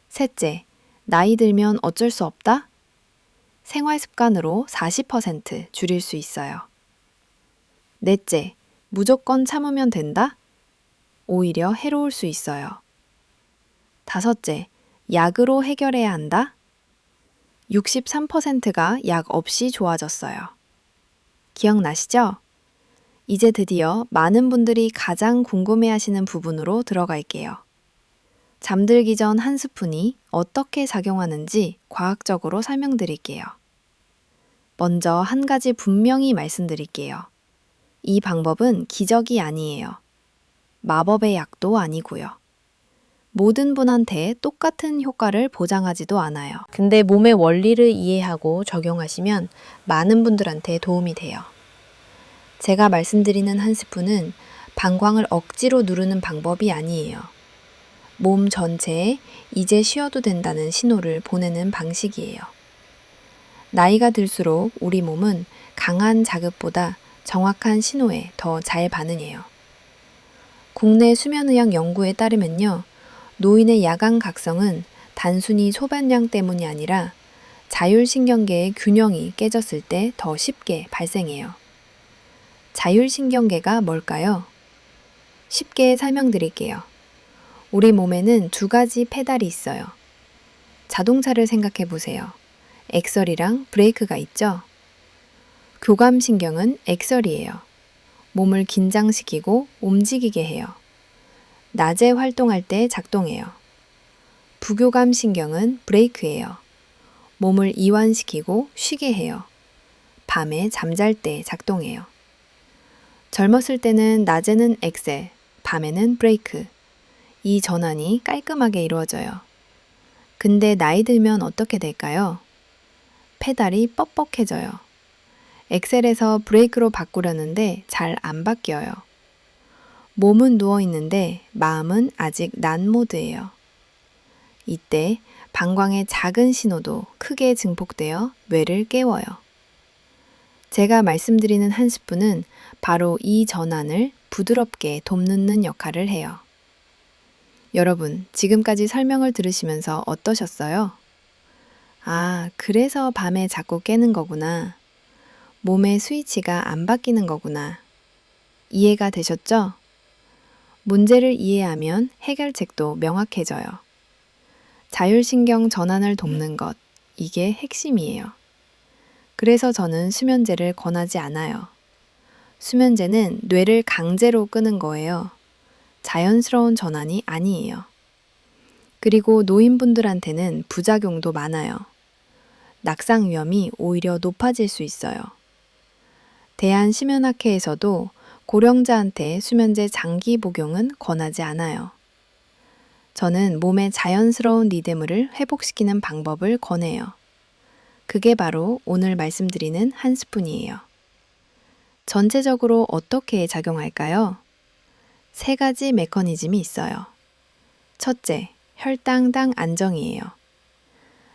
셋째, 나이 들면 어쩔 수 없다? 생활 습관으로 40% 줄일 수 있어요. 넷째, 무조건 참으면 된다? 오히려 해로울 수 있어요. 다섯째, 약으로 해결해야 한다? 63%가 약 없이 좋아졌어요. 기억나시죠? 이제 드디어 많은 분들이 가장 궁금해하시는 부분으로 들어갈게요. 잠들기 전 한 스푼이 어떻게 작용하는지 과학적으로 설명드릴게요. 먼저 한 가지 분명히 말씀드릴게요. 이 방법은 기적이 아니에요. 마법의 약도 아니고요. 모든 분한테 똑같은 효과를 보장하지도 않아요. 근데 몸의 원리를 이해하고 적용하시면 많은 분들한테 도움이 돼요. 제가 말씀드리는 한 스푼은 방광을 억지로 누르는 방법이 아니에요. 몸 전체에 이제 쉬어도 된다는 신호를 보내는 방식이에요. 나이가 들수록 우리 몸은 강한 자극보다 정확한 신호에 더 잘 반응해요. 국내 수면의학 연구에 따르면요, 노인의 야간 각성은 단순히 소변량 때문이 아니라 자율신경계의 균형이 깨졌을 때 더 쉽게 발생해요. 자율신경계가 뭘까요? 쉽게 설명드릴게요. 우리 몸에는 두 가지 페달이 있어요. 자동차를 생각해 보세요. 액셀이랑 브레이크가 있죠? 교감신경은 액셀이에요. 몸을 긴장시키고 움직이게 해요. 낮에 활동할 때 작동해요. 부교감신경은 브레이크예요. 몸을 이완시키고 쉬게 해요. 밤에 잠잘 때 작동해요. 젊었을 때는 낮에는 액셀, 밤에는 브레이크. 이 전환이 깔끔하게 이루어져요. 근데 나이 들면 어떻게 될까요? 페달이 뻑뻑해져요. 엑셀에서 브레이크로 바꾸려는데 잘 안 바뀌어요. 몸은 누워있는데 마음은 아직 난 모드예요. 이때 방광의 작은 신호도 크게 증폭되어 뇌를 깨워요. 제가 말씀드리는 한 스푼은 바로 이 전환을 부드럽게 돕는 역할을 해요. 여러분, 지금까지 설명을 들으시면서 어떠셨어요? 아, 그래서 밤에 자꾸 깨는 거구나. 몸의 스위치가 안 바뀌는 거구나. 이해가 되셨죠? 문제를 이해하면 해결책도 명확해져요. 자율신경 전환을 돕는 것, 이게 핵심이에요. 그래서 저는 수면제를 권하지 않아요. 수면제는 뇌를 강제로 끄는 거예요. 자연스러운 전환이 아니에요. 그리고 노인분들한테는 부작용도 많아요. 낙상 위험이 오히려 높아질 수 있어요. 대한수면학회에서도 고령자한테 수면제 장기 복용은 권하지 않아요. 저는 몸의 자연스러운 리듬을 회복시키는 방법을 권해요. 그게 바로 오늘 말씀드리는 한 스푼이에요. 전체적으로 어떻게 작용할까요? 세 가지 메커니즘이 있어요. 첫째, 혈당당 안정이에요.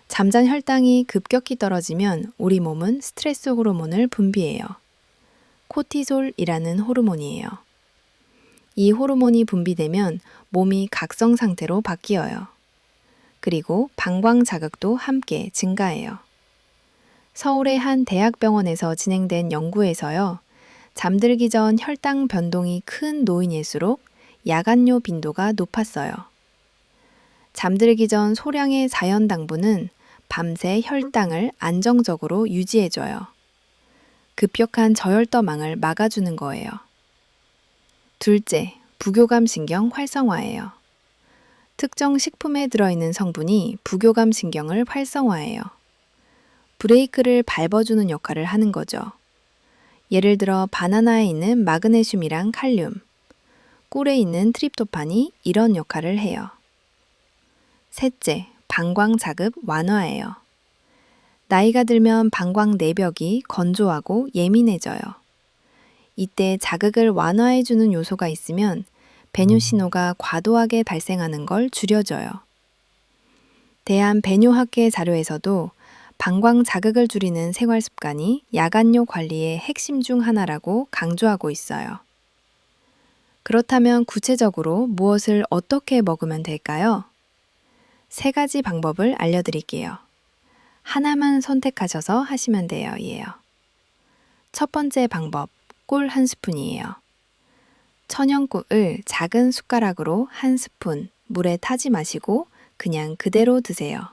잠잔 혈당이 급격히 떨어지면 우리 몸은 스트레스 호르몬을 분비해요. 코티솔이라는 호르몬이에요. 이 호르몬이 분비되면 몸이 각성 상태로 바뀌어요. 그리고 방광 자극도 함께 증가해요. 서울의 한 대학병원에서 진행된 연구에서요, 잠들기 전 혈당 변동이 큰 노인일수록 야간뇨 빈도가 높았어요. 잠들기 전 소량의 자연당분은 밤새 혈당을 안정적으로 유지해줘요. 급격한 저혈더망을 막아주는 거예요. 둘째, 부교감신경 활성화예요. 특정 식품에 들어있는 성분이 부교감신경을 활성화해요. 브레이크를 밟아주는 역할을 하는 거죠. 예를 들어 바나나에 있는 마그네슘이랑 칼륨, 꿀에 있는 트립토판이 이런 역할을 해요. 셋째, 방광 자극 완화예요. 나이가 들면 방광 내벽이 건조하고 예민해져요. 이때 자극을 완화해주는 요소가 있으면 배뇨 신호가 과도하게 발생하는 걸 줄여줘요. 대한배뇨학회 자료에서도 방광 자극을 줄이는 생활 습관이 야간뇨 관리의 핵심 중 하나라고 강조하고 있어요. 그렇다면 구체적으로 무엇을 어떻게 먹으면 될까요? 3가지 방법을 알려드릴게요. 하나만 선택하셔서 하시면 돼요. 첫 번째 방법, 꿀 1스푼이에요. 천연꿀을 작은 숟가락으로 1스푼 물에 타지 마시고 그냥 그대로 드세요.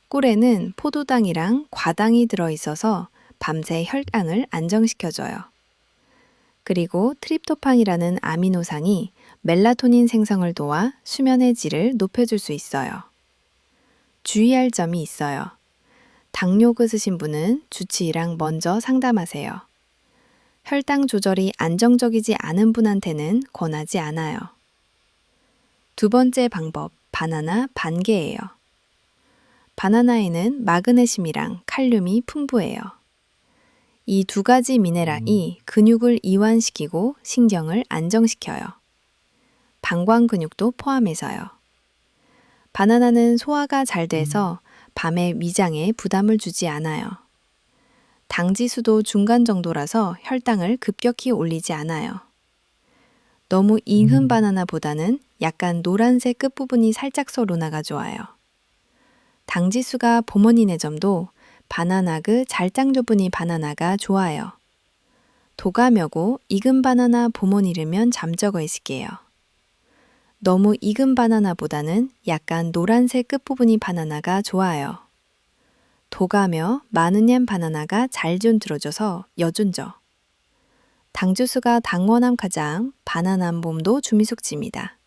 꿀에는 포도당이랑 과당이 들어있어서 밤새 혈당을 안정시켜줘요. 그리고 트립토판이라는 아미노산이 멜라토닌 생성을 도와 수면의 질을 높여줄 수 있어요. 주의할 점이 있어요. 당뇨 있으신 분은 주치의랑 먼저 상담하세요. 혈당 조절이 안정적이지 않은 분한테는 권하지 않아요. 두 번째 방법, 바나나 반개예요. 바나나에는 마그네슘이랑 칼륨이 풍부해요. 이 2가지 미네랄이 근육을 이완시키고 신경을 안정시켜요. 방광 근육도 포함해서요. 바나나는 소화가 잘 돼서 밤에 위장에 부담을 주지 않아요. 당지수도 중간 정도라서 혈당을 급격히 올리지 않아요. 너무 익은 바나나보다는 약간 노란색 끝부분이 살짝 썰어나가 좋아요. 당지수가 보모닌의 점도 바나나 그 잘짱조분이 바나나가 좋아요. 도가며고 익은 바나나 보모니르면 잠적어 있을게요. 너무 익은 바나나보다는 약간 노란색 끝부분이 바나나가 좋아요. 도가며 마느냠 바나나가 잘 좀 들어줘서 여준죠. 당주수가 당원함 가장 바나나 봄도 주미숙지입니다.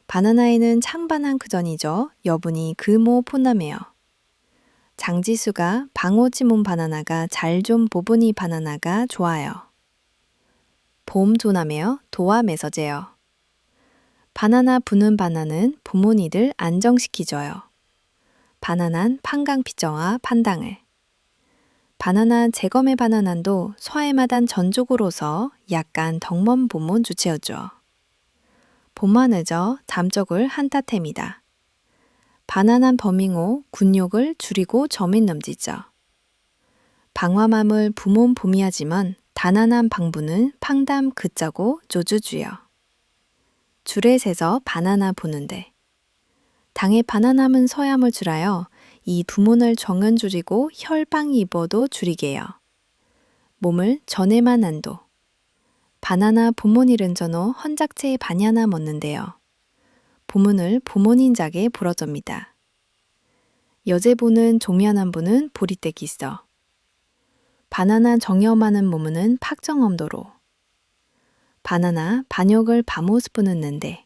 바나나에는 참바난 크전이죠. 여분이 금오 포나메요. 장지수가 방오치몬 바나나가 잘 좀 보분이 바나나가 좋아요. 봄 조나메요. 도와 메서제요. 바나나 부는 바나는 부모니들 안정시키줘요. 바나난 판강피정화 판당을. 바나나 제거매 바나난도 소화에마단 전족으로서 약간 덕먼 보몬 주체어죠. 봄마늘저 잠적을 한타템이다. 바나난 버밍호 군욕을 줄이고 점인 넘지죠. 방화맘을 부몬 봄이하지만 다나난 방부는 팡담 그짜고 조주주여. 줄에 세서 바나나 보는데. 당의 바나남은 서얌을 줄하여 이 부몬을 정은 줄이고 혈방 입어도 줄이게요. 몸을 전에만 안도. 바나나 보모닐은 전호 헌작체의 바냐나 먹는데요. 보문을 보모닌작에 불어줍니다. 여제보는 종면한 분은 보리떼기 있어. 바나나 정염하는 몸은 팍정엄도로. 바나나 반역을 바모스푸는 는데.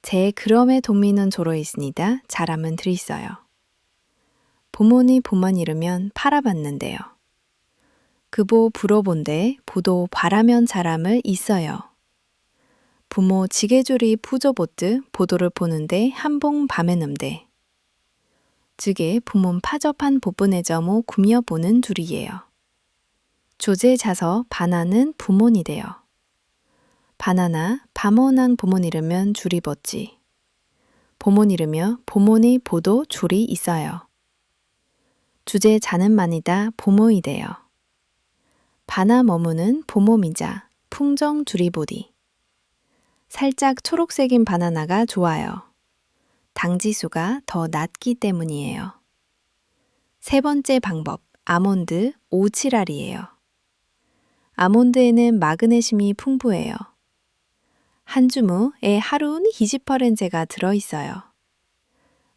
제 그럼의 동미는 조로 있으니다 잘하면 들있어요. 보모니 봄만 이르면 팔아봤는데요. 그보 불어본데 보도 바라면 잘함을 있어요. 부모 지게줄이 푸조보뜨 보도를 보는데 한봉 밤에 넘대. 즉에 부몬 파접한 보분의점오 구미어 보는 둘이에요. 조제 자서 바나는 부몬이 돼요. 바나나 바모난 보몬 이르면 줄이 벗지. 보몬 이르며 보몬이 보도 줄이 있어요. 주제 자는 만이다 보모이 돼요. 바나 머무는 보모미자 풍정 줄이보디. 살짝 초록색인 바나나가 좋아요. 당지수가 더 낮기 때문이에요. 세 번째 방법, 아몬드 5-7알이에요. 아몬드에는 마그네슘이 풍부해요. 한 주무에 하루는 20%가 들어있어요.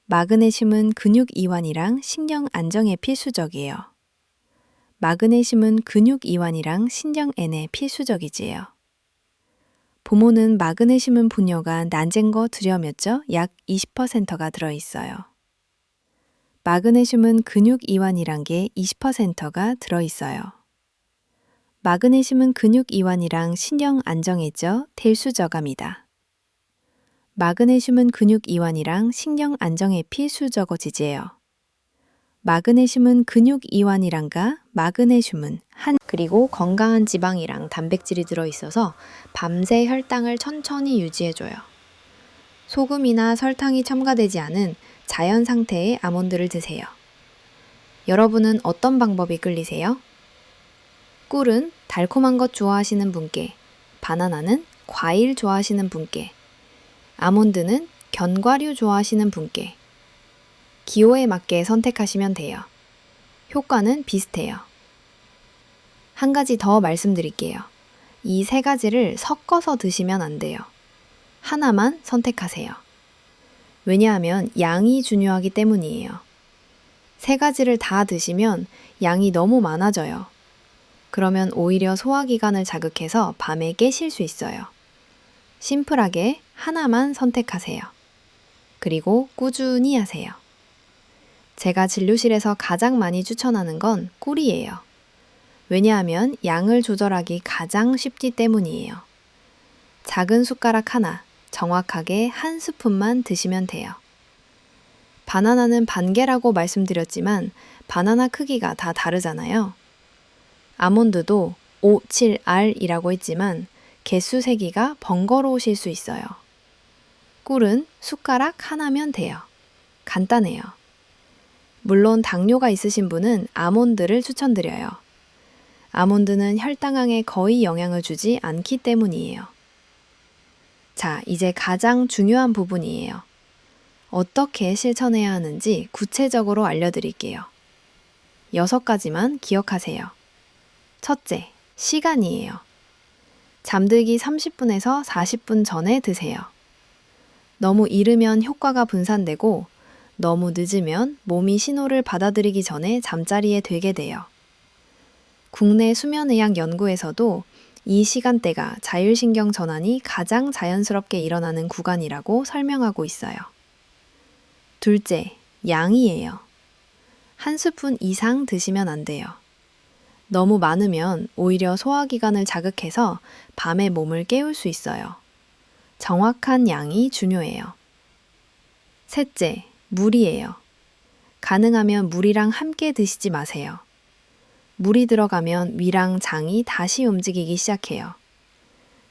마그네슘은 근육 이완이랑 신경 안정에 필수적이에요. 마그네슘은 근육 이완이랑 신경 N에 필수적이지요. 부모는 마그네슘은 분뇨가 난쟁 거 들여몄죠? 약 20%가 들어있어요. 마그네슘은 근육 이완이란 게 20%가 들어있어요. 마그네슘은 근육 이완이랑 신경 안정했죠? 필수저감이다. 마그네슘은 근육 이완이랑 신경 안정에 필수저거지지예요. 마그네슘은 근육 이완이란가 마그네슘은 그리고 건강한 지방이랑 단백질이 들어있어서 밤새 혈당을 천천히 유지해줘요. 소금이나 설탕이 첨가되지 않은 자연 상태의 아몬드를 드세요. 여러분은 어떤 방법이 끌리세요? 꿀은 달콤한 것 좋아하시는 분께, 바나나는 과일 좋아하시는 분께, 아몬드는 견과류 좋아하시는 분께, 기호에 맞게 선택하시면 돼요. 효과는 비슷해요. 한 가지 더 말씀드릴게요. 이 세 가지를 섞어서 드시면 안 돼요. 하나만 선택하세요. 왜냐하면 양이 중요하기 때문이에요. 세 가지를 다 드시면 양이 너무 많아져요. 그러면 오히려 소화기관을 자극해서 밤에 깨실 수 있어요. 심플하게 하나만 선택하세요. 그리고 꾸준히 하세요. 제가 진료실에서 가장 많이 추천하는 건 꿀이에요. 왜냐하면 양을 조절하기 가장 쉽기 때문이에요. 작은 숟가락 하나, 정확하게 한 스푼만 드시면 돼요. 바나나는 반 개라고 말씀드렸지만 바나나 크기가 다 다르잖아요. 아몬드도 5, 7R이라고 했지만 개수 세기가 번거로우실 수 있어요. 꿀은 숟가락 하나면 돼요. 간단해요. 물론 당뇨가 있으신 분은 아몬드를 추천드려요. 아몬드는 혈당항에 거의 영향을 주지 않기 때문이에요. 자, 이제 가장 중요한 부분이에요. 어떻게 실천해야 하는지 구체적으로 알려드릴게요. 6가지만 기억하세요. 첫째, 시간이에요. 잠들기 30분에서 40분 전에 드세요. 너무 이르면 효과가 분산되고 너무 늦으면 몸이 신호를 받아들이기 전에 잠자리에 들게 돼요. 국내 수면의학 연구에서도 이 시간대가 자율신경 전환이 가장 자연스럽게 일어나는 구간이라고 설명하고 있어요. 둘째, 양이에요. 한 스푼 이상 드시면 안 돼요. 너무 많으면 오히려 소화기관을 자극해서 밤에 몸을 깨울 수 있어요. 정확한 양이 중요해요. 셋째, 물이에요. 가능하면 물이랑 함께 드시지 마세요. 물이 들어가면 위랑 장이 다시 움직이기 시작해요.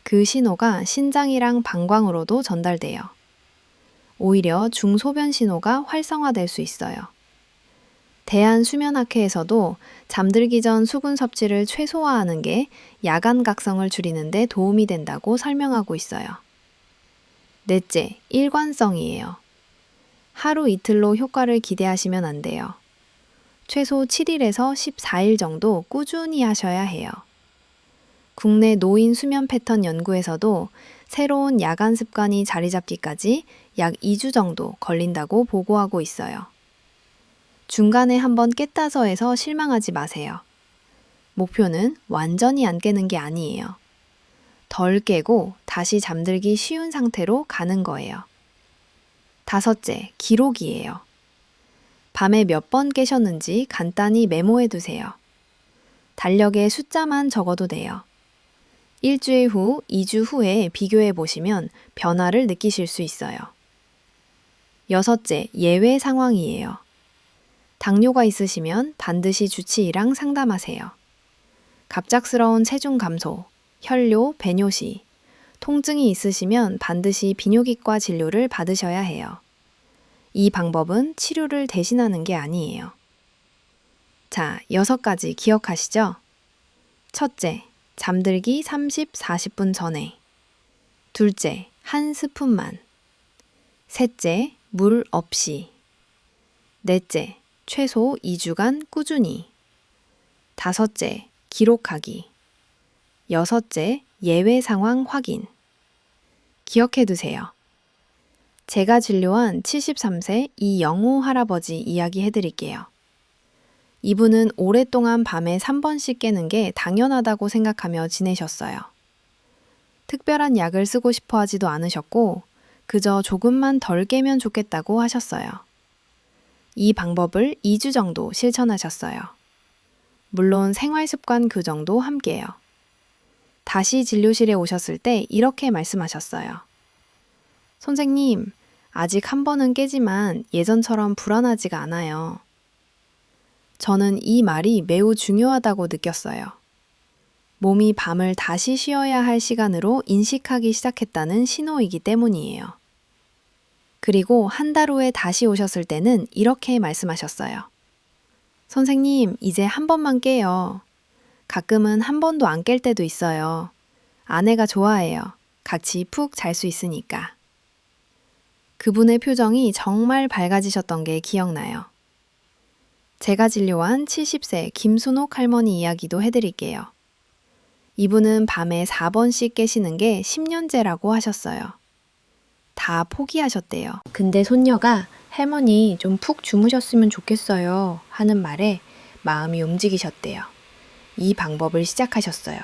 그 신호가 신장이랑 방광으로도 전달돼요. 오히려 중소변 신호가 활성화될 수 있어요. 대한수면학회에서도 잠들기 전 수분 섭취를 최소화하는 게 야간 각성을 줄이는 데 도움이 된다고 설명하고 있어요. 넷째, 일관성이에요. 하루 이틀로 효과를 기대하시면 안 돼요. 최소 7일에서 14일 정도 꾸준히 하셔야 해요. 국내 노인 수면 패턴 연구에서도 새로운 야간 습관이 자리 잡기까지 약 2주 정도 걸린다고 보고하고 있어요. 중간에 한번 깼다서 해서 실망하지 마세요. 목표는 완전히 안 깨는 게 아니에요. 덜 깨고 다시 잠들기 쉬운 상태로 가는 거예요. 다섯째, 기록이에요. 밤에 몇 번 깨셨는지 간단히 메모해 두세요. 달력에 숫자만 적어도 돼요. 일주일 후, 2주 후에 비교해 보시면 변화를 느끼실 수 있어요. 여섯째, 예외 상황이에요. 당뇨가 있으시면 반드시 주치의랑 상담하세요. 갑작스러운 체중 감소, 혈뇨, 배뇨 시, 통증이 있으시면 반드시 비뇨기과 진료를 받으셔야 해요. 이 방법은 치료를 대신하는 게 아니에요. 자, 6가지 기억하시죠? 첫째, 잠들기 30, 40분 전에. 둘째, 한 스푼만. 셋째, 물 없이. 넷째, 최소 2주간 꾸준히. 다섯째, 기록하기. 여섯째, 예외 상황 확인. 기억해 두세요. 제가 진료한 73세 이영호 할아버지 이야기 해드릴게요. 이분은 오랫동안 밤에 3번씩 깨는 게 당연하다고 생각하며 지내셨어요. 특별한 약을 쓰고 싶어 하지도 않으셨고 그저 조금만 덜 깨면 좋겠다고 하셨어요. 이 방법을 2주 정도 실천하셨어요. 물론 생활습관 교정도 함께요. 다시 진료실에 오셨을 때 이렇게 말씀하셨어요. 선생님, 아직 한 번은 깨지만 예전처럼 불안하지가 않아요. 저는 이 말이 매우 중요하다고 느꼈어요. 몸이 밤을 다시 쉬어야 할 시간으로 인식하기 시작했다는 신호이기 때문이에요. 그리고 한 달 후에 다시 오셨을 때는 이렇게 말씀하셨어요. 선생님, 이제 한 번만 깨요. 가끔은 한 번도 안 깰 때도 있어요. 아내가 좋아해요. 같이 푹 잘 수 있으니까. 그분의 표정이 정말 밝아지셨던 게 기억나요. 제가 진료한 70세 김순옥 할머니 이야기도 해드릴게요. 이분은 밤에 4번씩 깨시는 게 10년째라고 하셨어요. 다 포기하셨대요. 근데 손녀가 할머니 좀 푹 주무셨으면 좋겠어요 하는 말에 마음이 움직이셨대요. 이 방법을 시작하셨어요.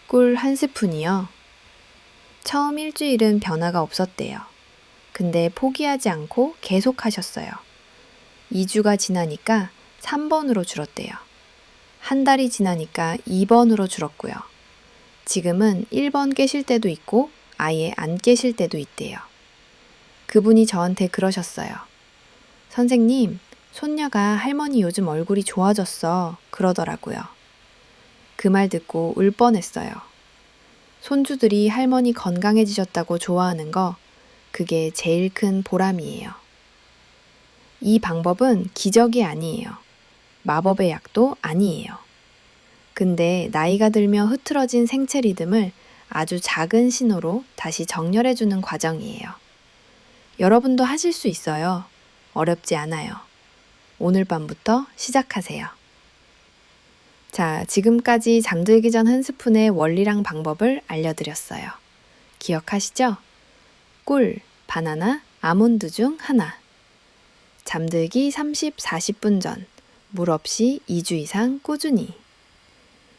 꿀 한 스푼이요. 처음 일주일은 변화가 없었대요. 근데 포기하지 않고 계속 하셨어요. 2주가 지나니까 3번으로 줄었대요. 한 달이 지나니까 2번으로 줄었고요. 지금은 1번 깨실 때도 있고 아예 안 깨실 때도 있대요. 그분이 저한테 그러셨어요. 선생님, 손녀가 할머니 요즘 얼굴이 좋아졌어 그러더라고요. 그 말 듣고 울 뻔했어요. 손주들이 할머니 건강해지셨다고 좋아하는 거, 그게 제일 큰 보람이에요. 이 방법은 기적이 아니에요. 마법의 약도 아니에요. 근데 나이가 들며 흐트러진 생체 리듬을 아주 작은 신호로 다시 정렬해주는 과정이에요. 여러분도 하실 수 있어요. 어렵지 않아요. 오늘 밤부터 시작하세요. 자, 지금까지 잠들기 전 한 스푼의 원리랑 방법을 알려드렸어요. 기억하시죠? 꿀, 바나나, 아몬드 중 하나. 잠들기 30, 40분 전, 물 없이 2주 이상 꾸준히.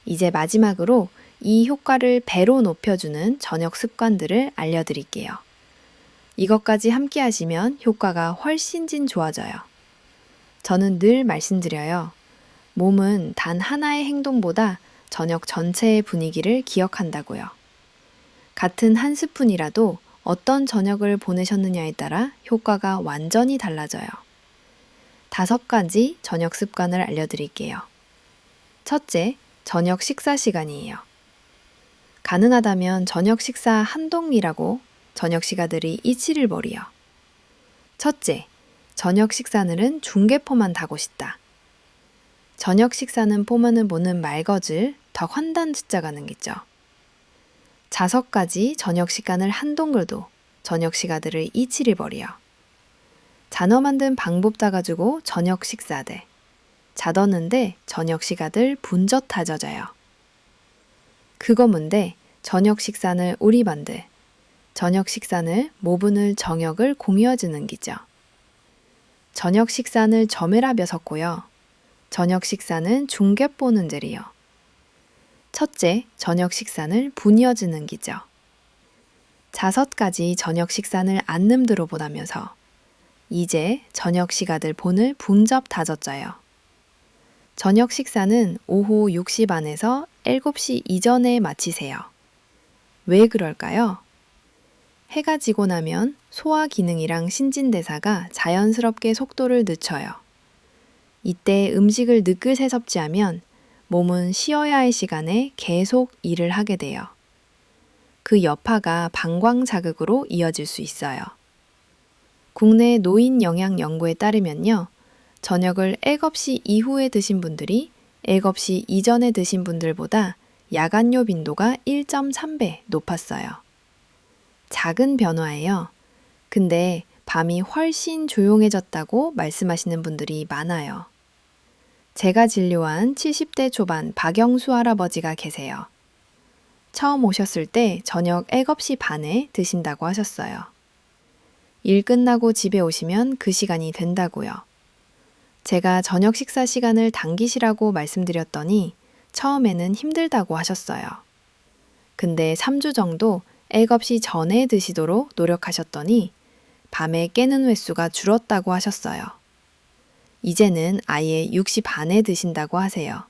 이제 마지막으로 이 효과를 배로 높여주는 저녁 습관들을 알려드릴게요. 이것까지 함께 하시면 효과가 훨씬 좋아져요. 저는 늘 말씀드려요. 몸은 단 하나의 행동보다 저녁 전체의 분위기를 기억한다고요. 같은 한 스푼이라도 어떤 저녁을 보내셨느냐에 따라 효과가 완전히 달라져요. 5가지 저녁 습관을 알려드릴게요. 첫째, 저녁 식사 시간이에요. 가능하다면 저녁 식사 한동이라고 저녁 시가들이 이치를 벌이요. 첫째, 저녁 식사늘은 중계포만 다고 싶다. 저녁 식사는 포만을 보는 말거질 더 환단 숫자가 는겠죠. 5가지 저녁 시간을 한동글도 저녁 시가들을 이치를 벌이요. 잔어 만든 방법 따가지고 저녁 식사들. 자더는데 저녁 시가들 분젓 다져져요. 그거 뭔데 저녁 식사는 우리 반들. 저녁 식사는 모분을 정역을 공유어주는 기죠. 저녁 식사는 점에라 벼섰고요. 저녁 식사는 중계 보는 제리요. 첫째, 저녁 식사는 분이어주는 기죠. 5가지 저녁 식사는 안름들어 보다면서 이제 저녁 시가들 본을 분접 다졌자요. 저녁 식사는 오후 6시 반에서 7시 이전에 마치세요. 왜 그럴까요? 해가 지고 나면 소화 기능이랑 신진대사가 자연스럽게 속도를 늦춰요. 이때 음식을 느글새섭지 하면 몸은 쉬어야 할 시간에 계속 일을 하게 돼요. 그 여파가 방광 자극으로 이어질 수 있어요. 국내 노인 영양 연구에 따르면요. 저녁을 액없이 이후에 드신 분들이 액없이 이전에 드신 분들보다 야간요 빈도가 1.3배 높았어요. 작은 변화예요. 근데 밤이 훨씬 조용해졌다고 말씀하시는 분들이 많아요. 제가 진료한 70대 초반 박영수 할아버지가 계세요. 처음 오셨을 때 저녁 액없이 반에 드신다고 하셨어요. 일 끝나고 집에 오시면 그 시간이 된다고요. 제가 저녁 식사 시간을 당기시라고 말씀드렸더니 처음에는 힘들다고 하셨어요. 근데 3주 정도 액없이 전에 드시도록 노력하셨더니 밤에 깨는 횟수가 줄었다고 하셨어요. 이제는 아예 6시 반에 드신다고 하세요.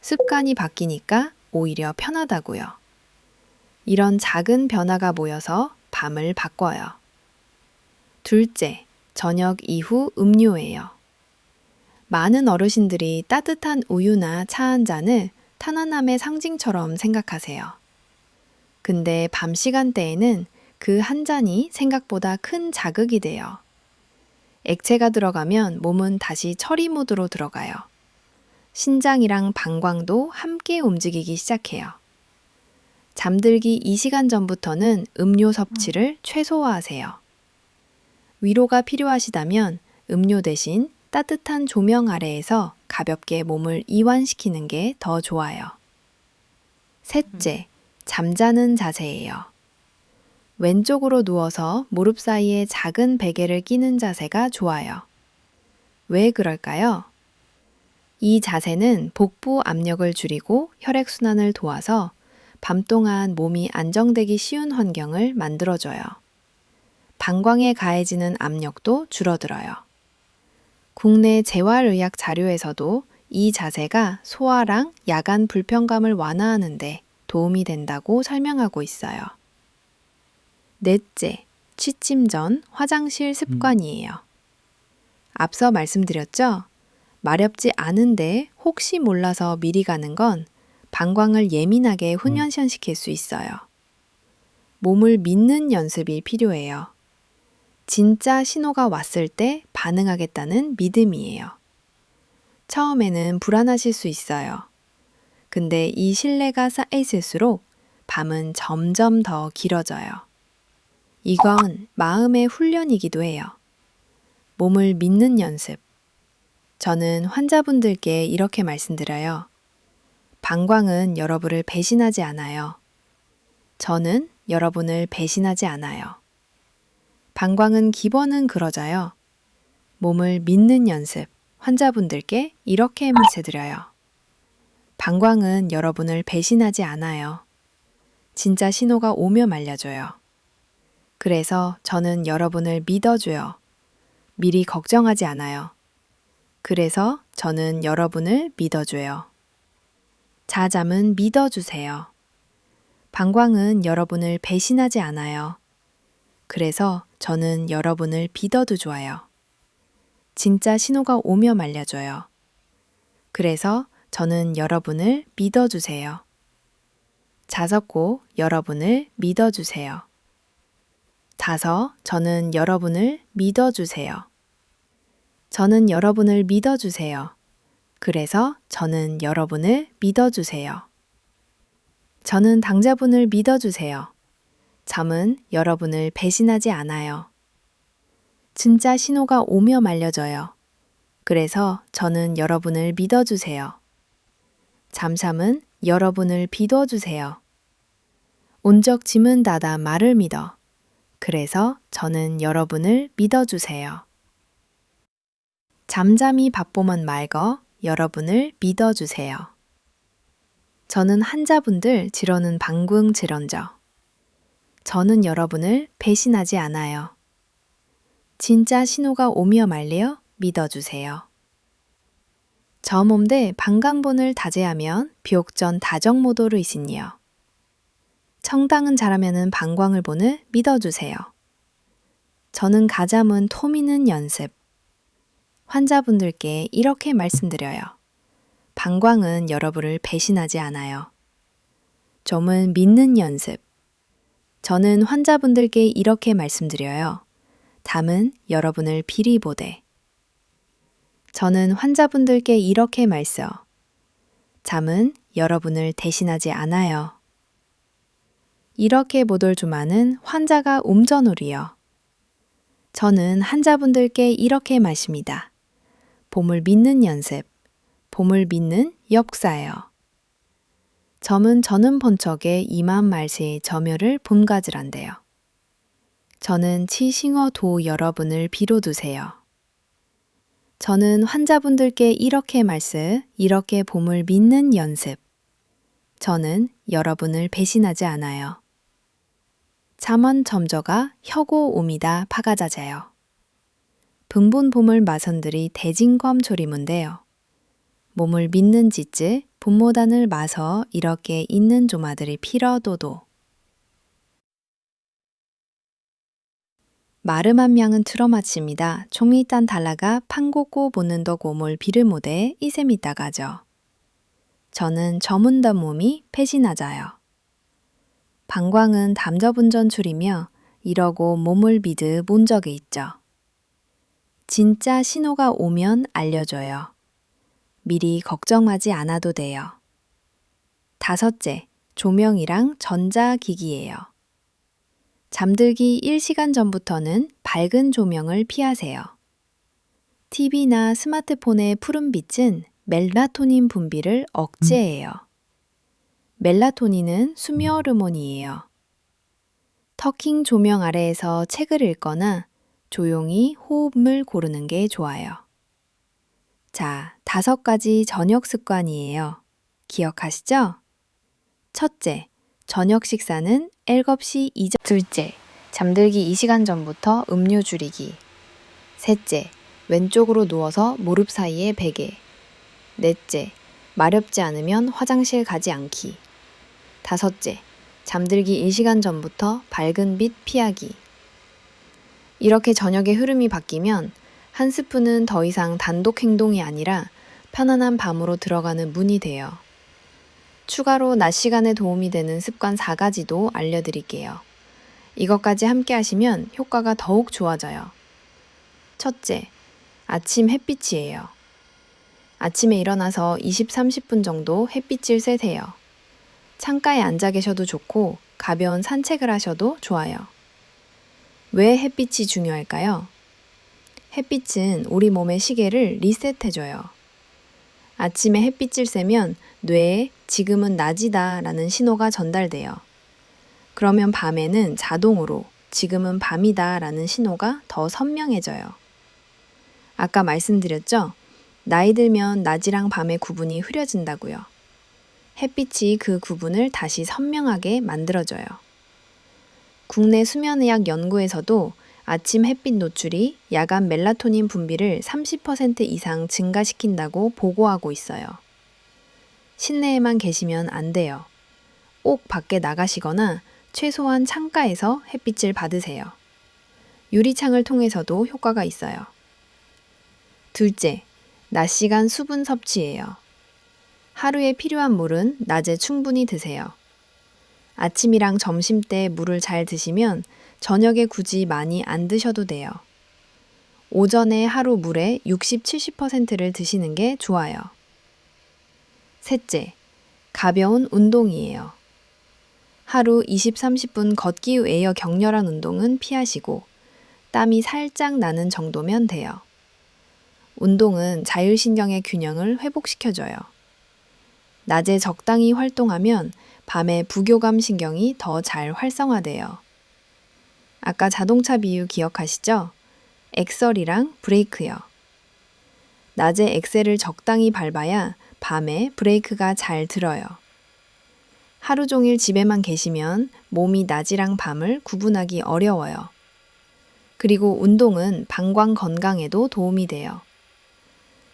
습관이 바뀌니까 오히려 편하다고요. 이런 작은 변화가 모여서 밤을 바꿔요. 둘째, 저녁 이후 음료예요. 많은 어르신들이 따뜻한 우유나 차 한 잔을 편안함의 상징처럼 생각하세요. 근데 밤 시간대에는 그 한 잔이 생각보다 큰 자극이 돼요. 액체가 들어가면 몸은 다시 처리 모드로 들어가요. 신장이랑 방광도 함께 움직이기 시작해요. 잠들기 2시간 전부터는 음료 섭취를 최소화하세요. 위로가 필요하시다면 음료 대신 따뜻한 조명 아래에서 가볍게 몸을 이완시키는 게 더 좋아요. 셋째, 잠자는 자세예요. 왼쪽으로 누워서 무릎 사이에 작은 베개를 끼는 자세가 좋아요. 왜 그럴까요? 이 자세는 복부 압력을 줄이고 혈액순환을 도와서 밤 동안 몸이 안정되기 쉬운 환경을 만들어줘요. 방광에 가해지는 압력도 줄어들어요. 국내 재활의학 자료에서도 이 자세가 소화랑 야간 불편감을 완화하는데 도움이 된다고 설명하고 있어요. 넷째, 취침 전 화장실 습관이에요. 앞서 말씀드렸죠? 마렵지 않은데 혹시 몰라서 미리 가는 건 방광을 예민하게 훈련시킬 수 있어요. 몸을 믿는 연습이 필요해요. 진짜 신호가 왔을 때 반응하겠다는 믿음이에요. 처음에는 불안하실 수 있어요. 근데 이 신뢰가 쌓이실수록 밤은 점점 더 길어져요. 이건 마음의 훈련이기도 해요. 몸을 믿는 연습. 저는 환자분들께 이렇게 말씀드려요. 방광은 여러분을 배신하지 않아요. 저는 여러분을 배신하지 않아요. 방광은 기본은 그러자요. 몸을 믿는 연습. 환자분들께 이렇게 말씀드려요. 방광은 여러분을 배신하지 않아요. 진짜 신호가 오면 알려줘요. 그래서 저는 여러분을 믿어줘요. 미리 걱정하지 않아요. 그래서 저는 여러분을 믿어줘요. 자잠은 믿어주세요. 방광은 여러분을 배신하지 않아요. 그래서 저는 여러분을 믿어도 좋아요. 진짜 신호가 오면 알려줘요. 그래서 저는 여러분을 믿어주세요. 자석고 여러분을 믿어주세요. 자서 저는 여러분을 믿어주세요. 저는 여러분을 믿어주세요. 그래서 저는 여러분을 믿어주세요. 저는 당자분을 믿어주세요. 잠은 여러분을 배신하지 않아요. 진짜 신호가 오면 알려줘요. 그래서 저는 여러분을 믿어주세요. 잠삼은 여러분을 믿어주세요. 온적 짐은 다다 말을 믿어. 그래서 저는 여러분을 믿어주세요. 잠잠이 바쁘면 말거 여러분을 믿어주세요. 저는 환자분들 지러는 방광 질환자. 저는 여러분을 배신하지 않아요. 진짜 신호가 오며 말려 믿어주세요. 저 몸대 방광본을 다제하면 비옥전 다정 모도로 있으니요. 청당은 잘하면은 방광을 보는 믿어주세요. 저는 가잠은 토미는 연습. 환자분들께 이렇게 말씀드려요. 방광은 여러분을 배신하지 않아요. 점은 믿는 연습. 저는 환자분들께 이렇게 말씀드려요. 담은 여러분을 비리 보되. 저는 환자분들께 이렇게 말씀. 잠은 여러분을 대신하지 않아요. 이렇게 보돌 주마는 환자가 움전오리요. 저는 환자분들께 이렇게 말씀니다. 봄을 믿는 연습, 봄을 믿는 역사예요. 저는 본척에 이만 말세의 점유를 본가지란데요. 저는 치싱어 도 여러분을 비로두세요. 저는 환자분들께 이렇게 말씀, 이렇게 봄을 믿는 연습. 저는 여러분을 배신하지 않아요. 잠언 점저가 혀고 옵니다 파가자자요. 분분 봄을 마선들이 대진검 조리문데요. 몸을 믿는 짓즈 분모단을 마서 이렇게 있는 조마들이 필어도도. 마름한 명은 틀어마칩니다. 총미딴 달라가 판고고 보는 더 고몰 비를 모대 이셈이다 가죠. 저는 저문던 몸이 패진하자요. 방광은 담저분전 출이며 이러고 몸을 비드 본 적이 있죠. 진짜 신호가 오면 알려줘요. 미리 걱정하지 않아도 돼요. 5째, 조명이랑 전자기기예요. 잠들기 1시간 전부터는 밝은 조명을 피하세요. TV나 스마트폰의 푸른빛은 멜라토닌 분비를 억제해요. 멜라토닌은 수면 호르몬이에요. 터킹 조명 아래에서 책을 읽거나 조용히 호흡을 고르는 게 좋아요. 자, 5가지 저녁 습관이에요. 기억하시죠? 첫째, 저녁 식사는 7시 이전. 둘째, 잠들기 2시간 전부터 음료 줄이기. 셋째, 왼쪽으로 누워서 무릎 사이에 베개. 넷째, 마렵지 않으면 화장실 가지 않기. 5째, 잠들기 1시간 전부터 밝은 빛 피하기. 이렇게 저녁의 흐름이 바뀌면 한 스푼은 더 이상 단독 행동이 아니라 편안한 밤으로 들어가는 문이 돼요. 추가로 낮 시간에 도움이 되는 습관 4가지도 알려드릴게요. 이것까지 함께 하시면 효과가 더욱 좋아져요. 첫째, 아침 햇빛이에요. 아침에 일어나서 20, 30분 정도 햇빛을 쐬세요. 창가에 앉아 계셔도 좋고 가벼운 산책을 하셔도 좋아요. 왜 햇빛이 중요할까요? 햇빛은 우리 몸의 시계를 리셋해줘요. 아침에 햇빛을 쐬면 뇌에 지금은 낮이다 라는 신호가 전달돼요. 그러면 밤에는 자동으로 지금은 밤이다 라는 신호가 더 선명해져요. 아까 말씀드렸죠? 나이 들면 낮이랑 밤의 구분이 흐려진다고요. 햇빛이 그 구분을 다시 선명하게 만들어줘요. 국내 수면의학 연구에서도 아침 햇빛 노출이 야간 멜라토닌 분비를 30% 이상 증가시킨다고 보고하고 있어요. 실내에만 계시면 안 돼요. 꼭 밖에 나가시거나 최소한 창가에서 햇빛을 받으세요. 유리창을 통해서도 효과가 있어요. 둘째, 낮 시간 수분 섭취예요. 하루에 필요한 물은 낮에 충분히 드세요. 아침이랑 점심 때 물을 잘 드시면 저녁에 굳이 많이 안 드셔도 돼요. 오전에 하루 물의 60, 70%를 드시는 게 좋아요. 셋째, 가벼운 운동이에요. 하루 20, 30분 걷기 외의 격렬한 운동은 피하시고 땀이 살짝 나는 정도면 돼요. 운동은 자율신경의 균형을 회복시켜줘요. 낮에 적당히 활동하면 밤에 부교감 신경이 더 잘 활성화돼요. 아까 자동차 비유 기억하시죠? 엑셀이랑 브레이크요. 낮에 엑셀을 적당히 밟아야 밤에 브레이크가 잘 들어요. 하루 종일 집에만 계시면 몸이 낮이랑 밤을 구분하기 어려워요. 그리고 운동은 방광 건강에도 도움이 돼요.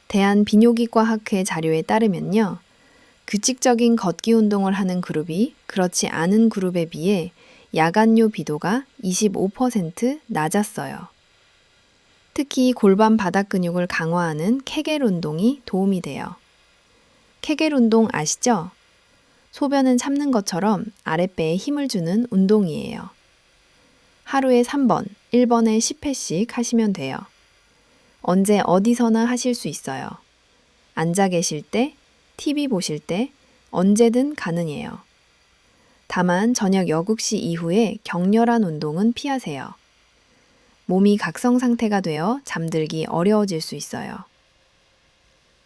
대한비뇨기과학회 자료에 따르면요. 규칙적인 걷기 운동을 하는 그룹이 그렇지 않은 그룹에 비해 야간뇨 비도가 25% 낮았어요. 특히 골반 바닥 근육을 강화하는 케겔 운동이 도움이 돼요. 케겔 운동 아시죠? 소변은 참는 것처럼 아랫배에 힘을 주는 운동이에요. 하루에 3번, 1번에 10회씩 하시면 돼요. 언제 어디서나 하실 수 있어요. 앉아 계실 때, TV 보실 때 언제든 가능해요. 다만 저녁 여국시 이후에 격렬한 운동은 피하세요. 몸이 각성 상태가 되어 잠들기 어려워질 수 있어요.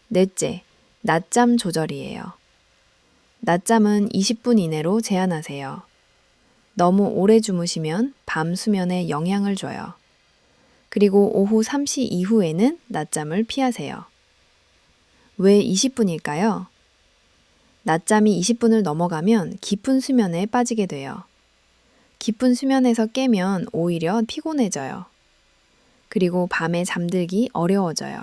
넷째, 낮잠 조절이에요. 낮잠은 20분 이내로 제한하세요. 너무 오래 주무시면 밤 수면에 영향을 줘요. 그리고 오후 3시 이후에는 낮잠을 피하세요. 왜 20분일까요? 낮잠이 20분을 넘어가면 깊은 수면에 빠지게 돼요. 깊은 수면에서 깨면 오히려 피곤해져요. 그리고 밤에 잠들기 어려워져요.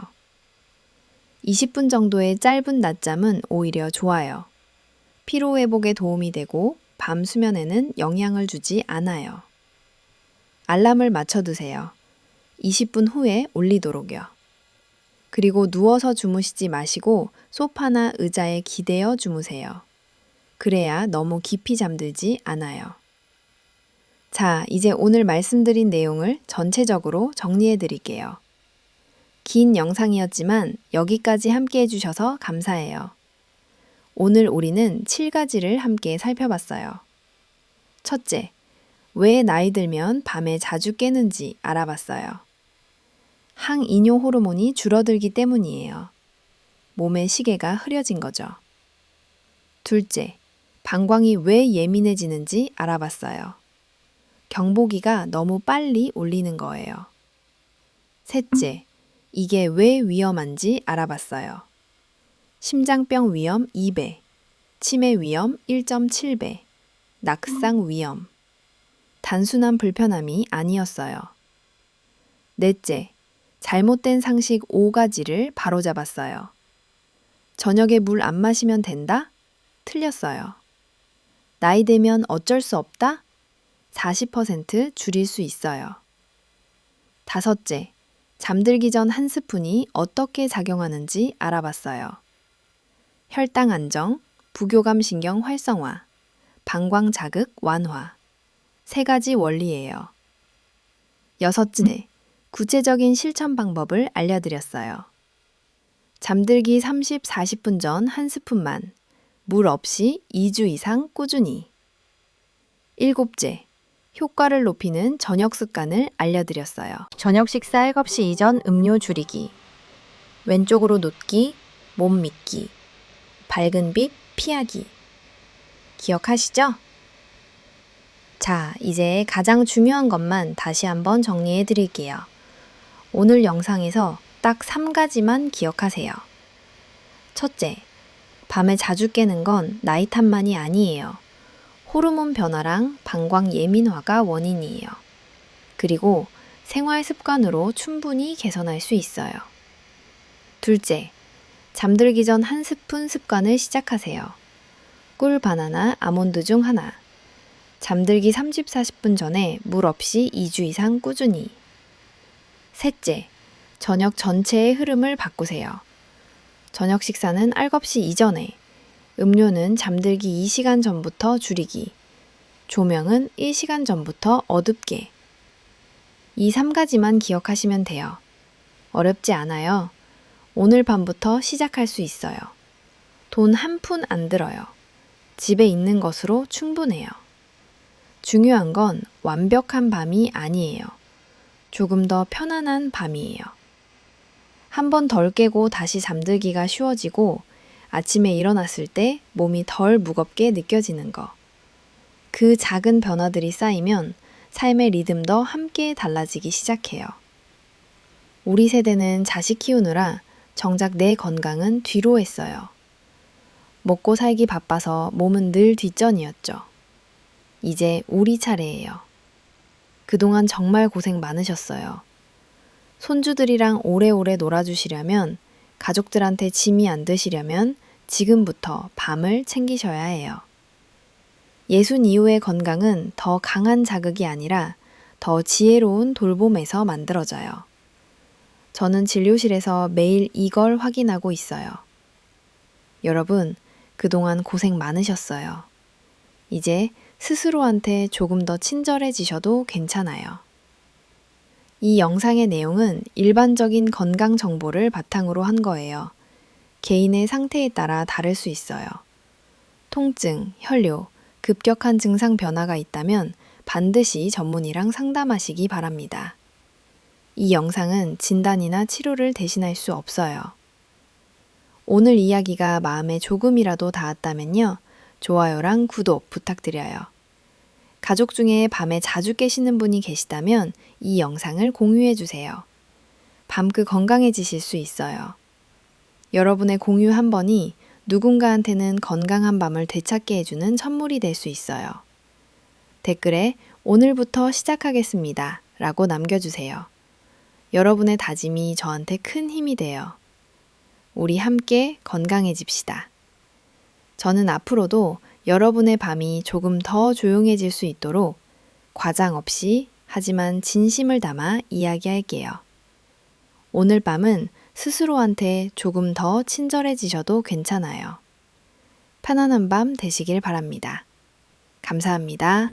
20분 정도의 짧은 낮잠은 오히려 좋아요. 피로 회복에 도움이 되고 밤 수면에는 영향을 주지 않아요. 알람을 맞춰두세요. 20분 후에 올리도록요. 그리고 누워서 주무시지 마시고 소파나 의자에 기대어 주무세요. 그래야 너무 깊이 잠들지 않아요. 자, 이제 오늘 말씀드린 내용을 전체적으로 정리해 드릴게요. 긴 영상이었지만 여기까지 함께 해주셔서 감사해요. 오늘 우리는 7가지를 함께 살펴봤어요. 첫째, 왜 나이 들면 밤에 자주 깨는지 알아봤어요. 항이뇨 호르몬이 줄어들기 때문이에요. 몸의 시계가 흐려진 거죠. 둘째, 방광이 왜 예민해지는지 알아봤어요. 경보기가 너무 빨리 울리는 거예요. 셋째, 이게 왜 위험한지 알아봤어요. 심장병 위험 2배, 치매 위험 1.7배, 낙상 위험. 단순한 불편함이 아니었어요. 넷째, 잘못된 상식 5가지를 바로잡았어요. 저녁에 물 안 마시면 된다? 틀렸어요. 나이 되면 어쩔 수 없다? 40% 줄일 수 있어요. 다섯째, 잠들기 전 한 스푼이 어떻게 작용하는지 알아봤어요. 혈당 안정, 부교감 신경 활성화, 방광 자극 완화. 3가지 원리예요. 여섯째, 구체적인 실천 방법을 알려드렸어요. 잠들기 30, 40분 전 한 스푼만, 물 없이 2주 이상 꾸준히. 일곱째, 효과를 높이는 저녁 습관을 알려드렸어요. 저녁 식사 7시 이전 음료 줄이기, 왼쪽으로 눕기, 몸 믿기, 밝은 빛 피하기. 기억하시죠? 자, 이제 가장 중요한 것만 다시 한번 정리해 드릴게요. 오늘 영상에서 딱 3가지만 기억하세요. 첫째, 밤에 자주 깨는 건 나이 탓만이 아니에요. 호르몬 변화랑 방광 예민화가 원인이에요. 그리고 생활 습관으로 충분히 개선할 수 있어요. 둘째, 잠들기 전 한 스푼 습관을 시작하세요. 꿀, 바나나, 아몬드 중 하나. 잠들기 30, 40분 전에 물 없이 2주 이상 꾸준히. 셋째, 저녁 전체의 흐름을 바꾸세요. 저녁 식사는 7시 이전에, 음료는 잠들기 2시간 전부터 줄이기, 조명은 1시간 전부터 어둡게. 이 3가지만 기억하시면 돼요. 어렵지 않아요. 오늘 밤부터 시작할 수 있어요. 돈 한 푼 안 들어요. 집에 있는 것으로 충분해요. 중요한 건 완벽한 밤이 아니에요. 조금 더 편안한 밤이에요. 한 번 덜 깨고 다시 잠들기가 쉬워지고 아침에 일어났을 때 몸이 덜 무겁게 느껴지는 거. 그 작은 변화들이 쌓이면 삶의 리듬도 함께 달라지기 시작해요. 우리 세대는 자식 키우느라 정작 내 건강은 뒤로 했어요. 먹고 살기 바빠서 몸은 늘 뒷전이었죠. 이제 우리 차례예요. 그동안 정말 고생 많으셨어요. 손주들이랑 오래오래 놀아주시려면, 가족들한테 짐이 안 드시려면 지금부터 밤을 챙기셔야 해요. 60 이후의 건강은 더 강한 자극이 아니라 더 지혜로운 돌봄에서 만들어져요. 저는 진료실에서 매일 이걸 확인하고 있어요. 여러분, 그동안 고생 많으셨어요. 이제 스스로한테 조금 더 친절해지셔도 괜찮아요. 이 영상의 내용은 일반적인 건강 정보를 바탕으로 한 거예요. 개인의 상태에 따라 다를 수 있어요. 통증, 혈뇨, 급격한 증상 변화가 있다면 반드시 전문의랑 상담하시기 바랍니다. 이 영상은 진단이나 치료를 대신할 수 없어요. 오늘 이야기가 마음에 조금이라도 닿았다면요. 좋아요랑 구독 부탁드려요. 가족 중에 밤에 자주 깨시는 분이 계시다면 이 영상을 공유해 주세요. 밤그 건강해지실 수 있어요. 여러분의 공유 한 번이 누군가한테는 건강한 밤을 되찾게 해주는 선물이 될 수 있어요. 댓글에 오늘부터 시작하겠습니다 라고 남겨주세요. 여러분의 다짐이 저한테 큰 힘이 돼요. 우리 함께 건강해집시다. 저는 앞으로도 여러분의 밤이 조금 더 조용해질 수 있도록 과장 없이 하지만 진심을 담아 이야기할게요. 오늘 밤은 스스로한테 조금 더 친절해지셔도 괜찮아요. 편안한 밤 되시길 바랍니다. 감사합니다.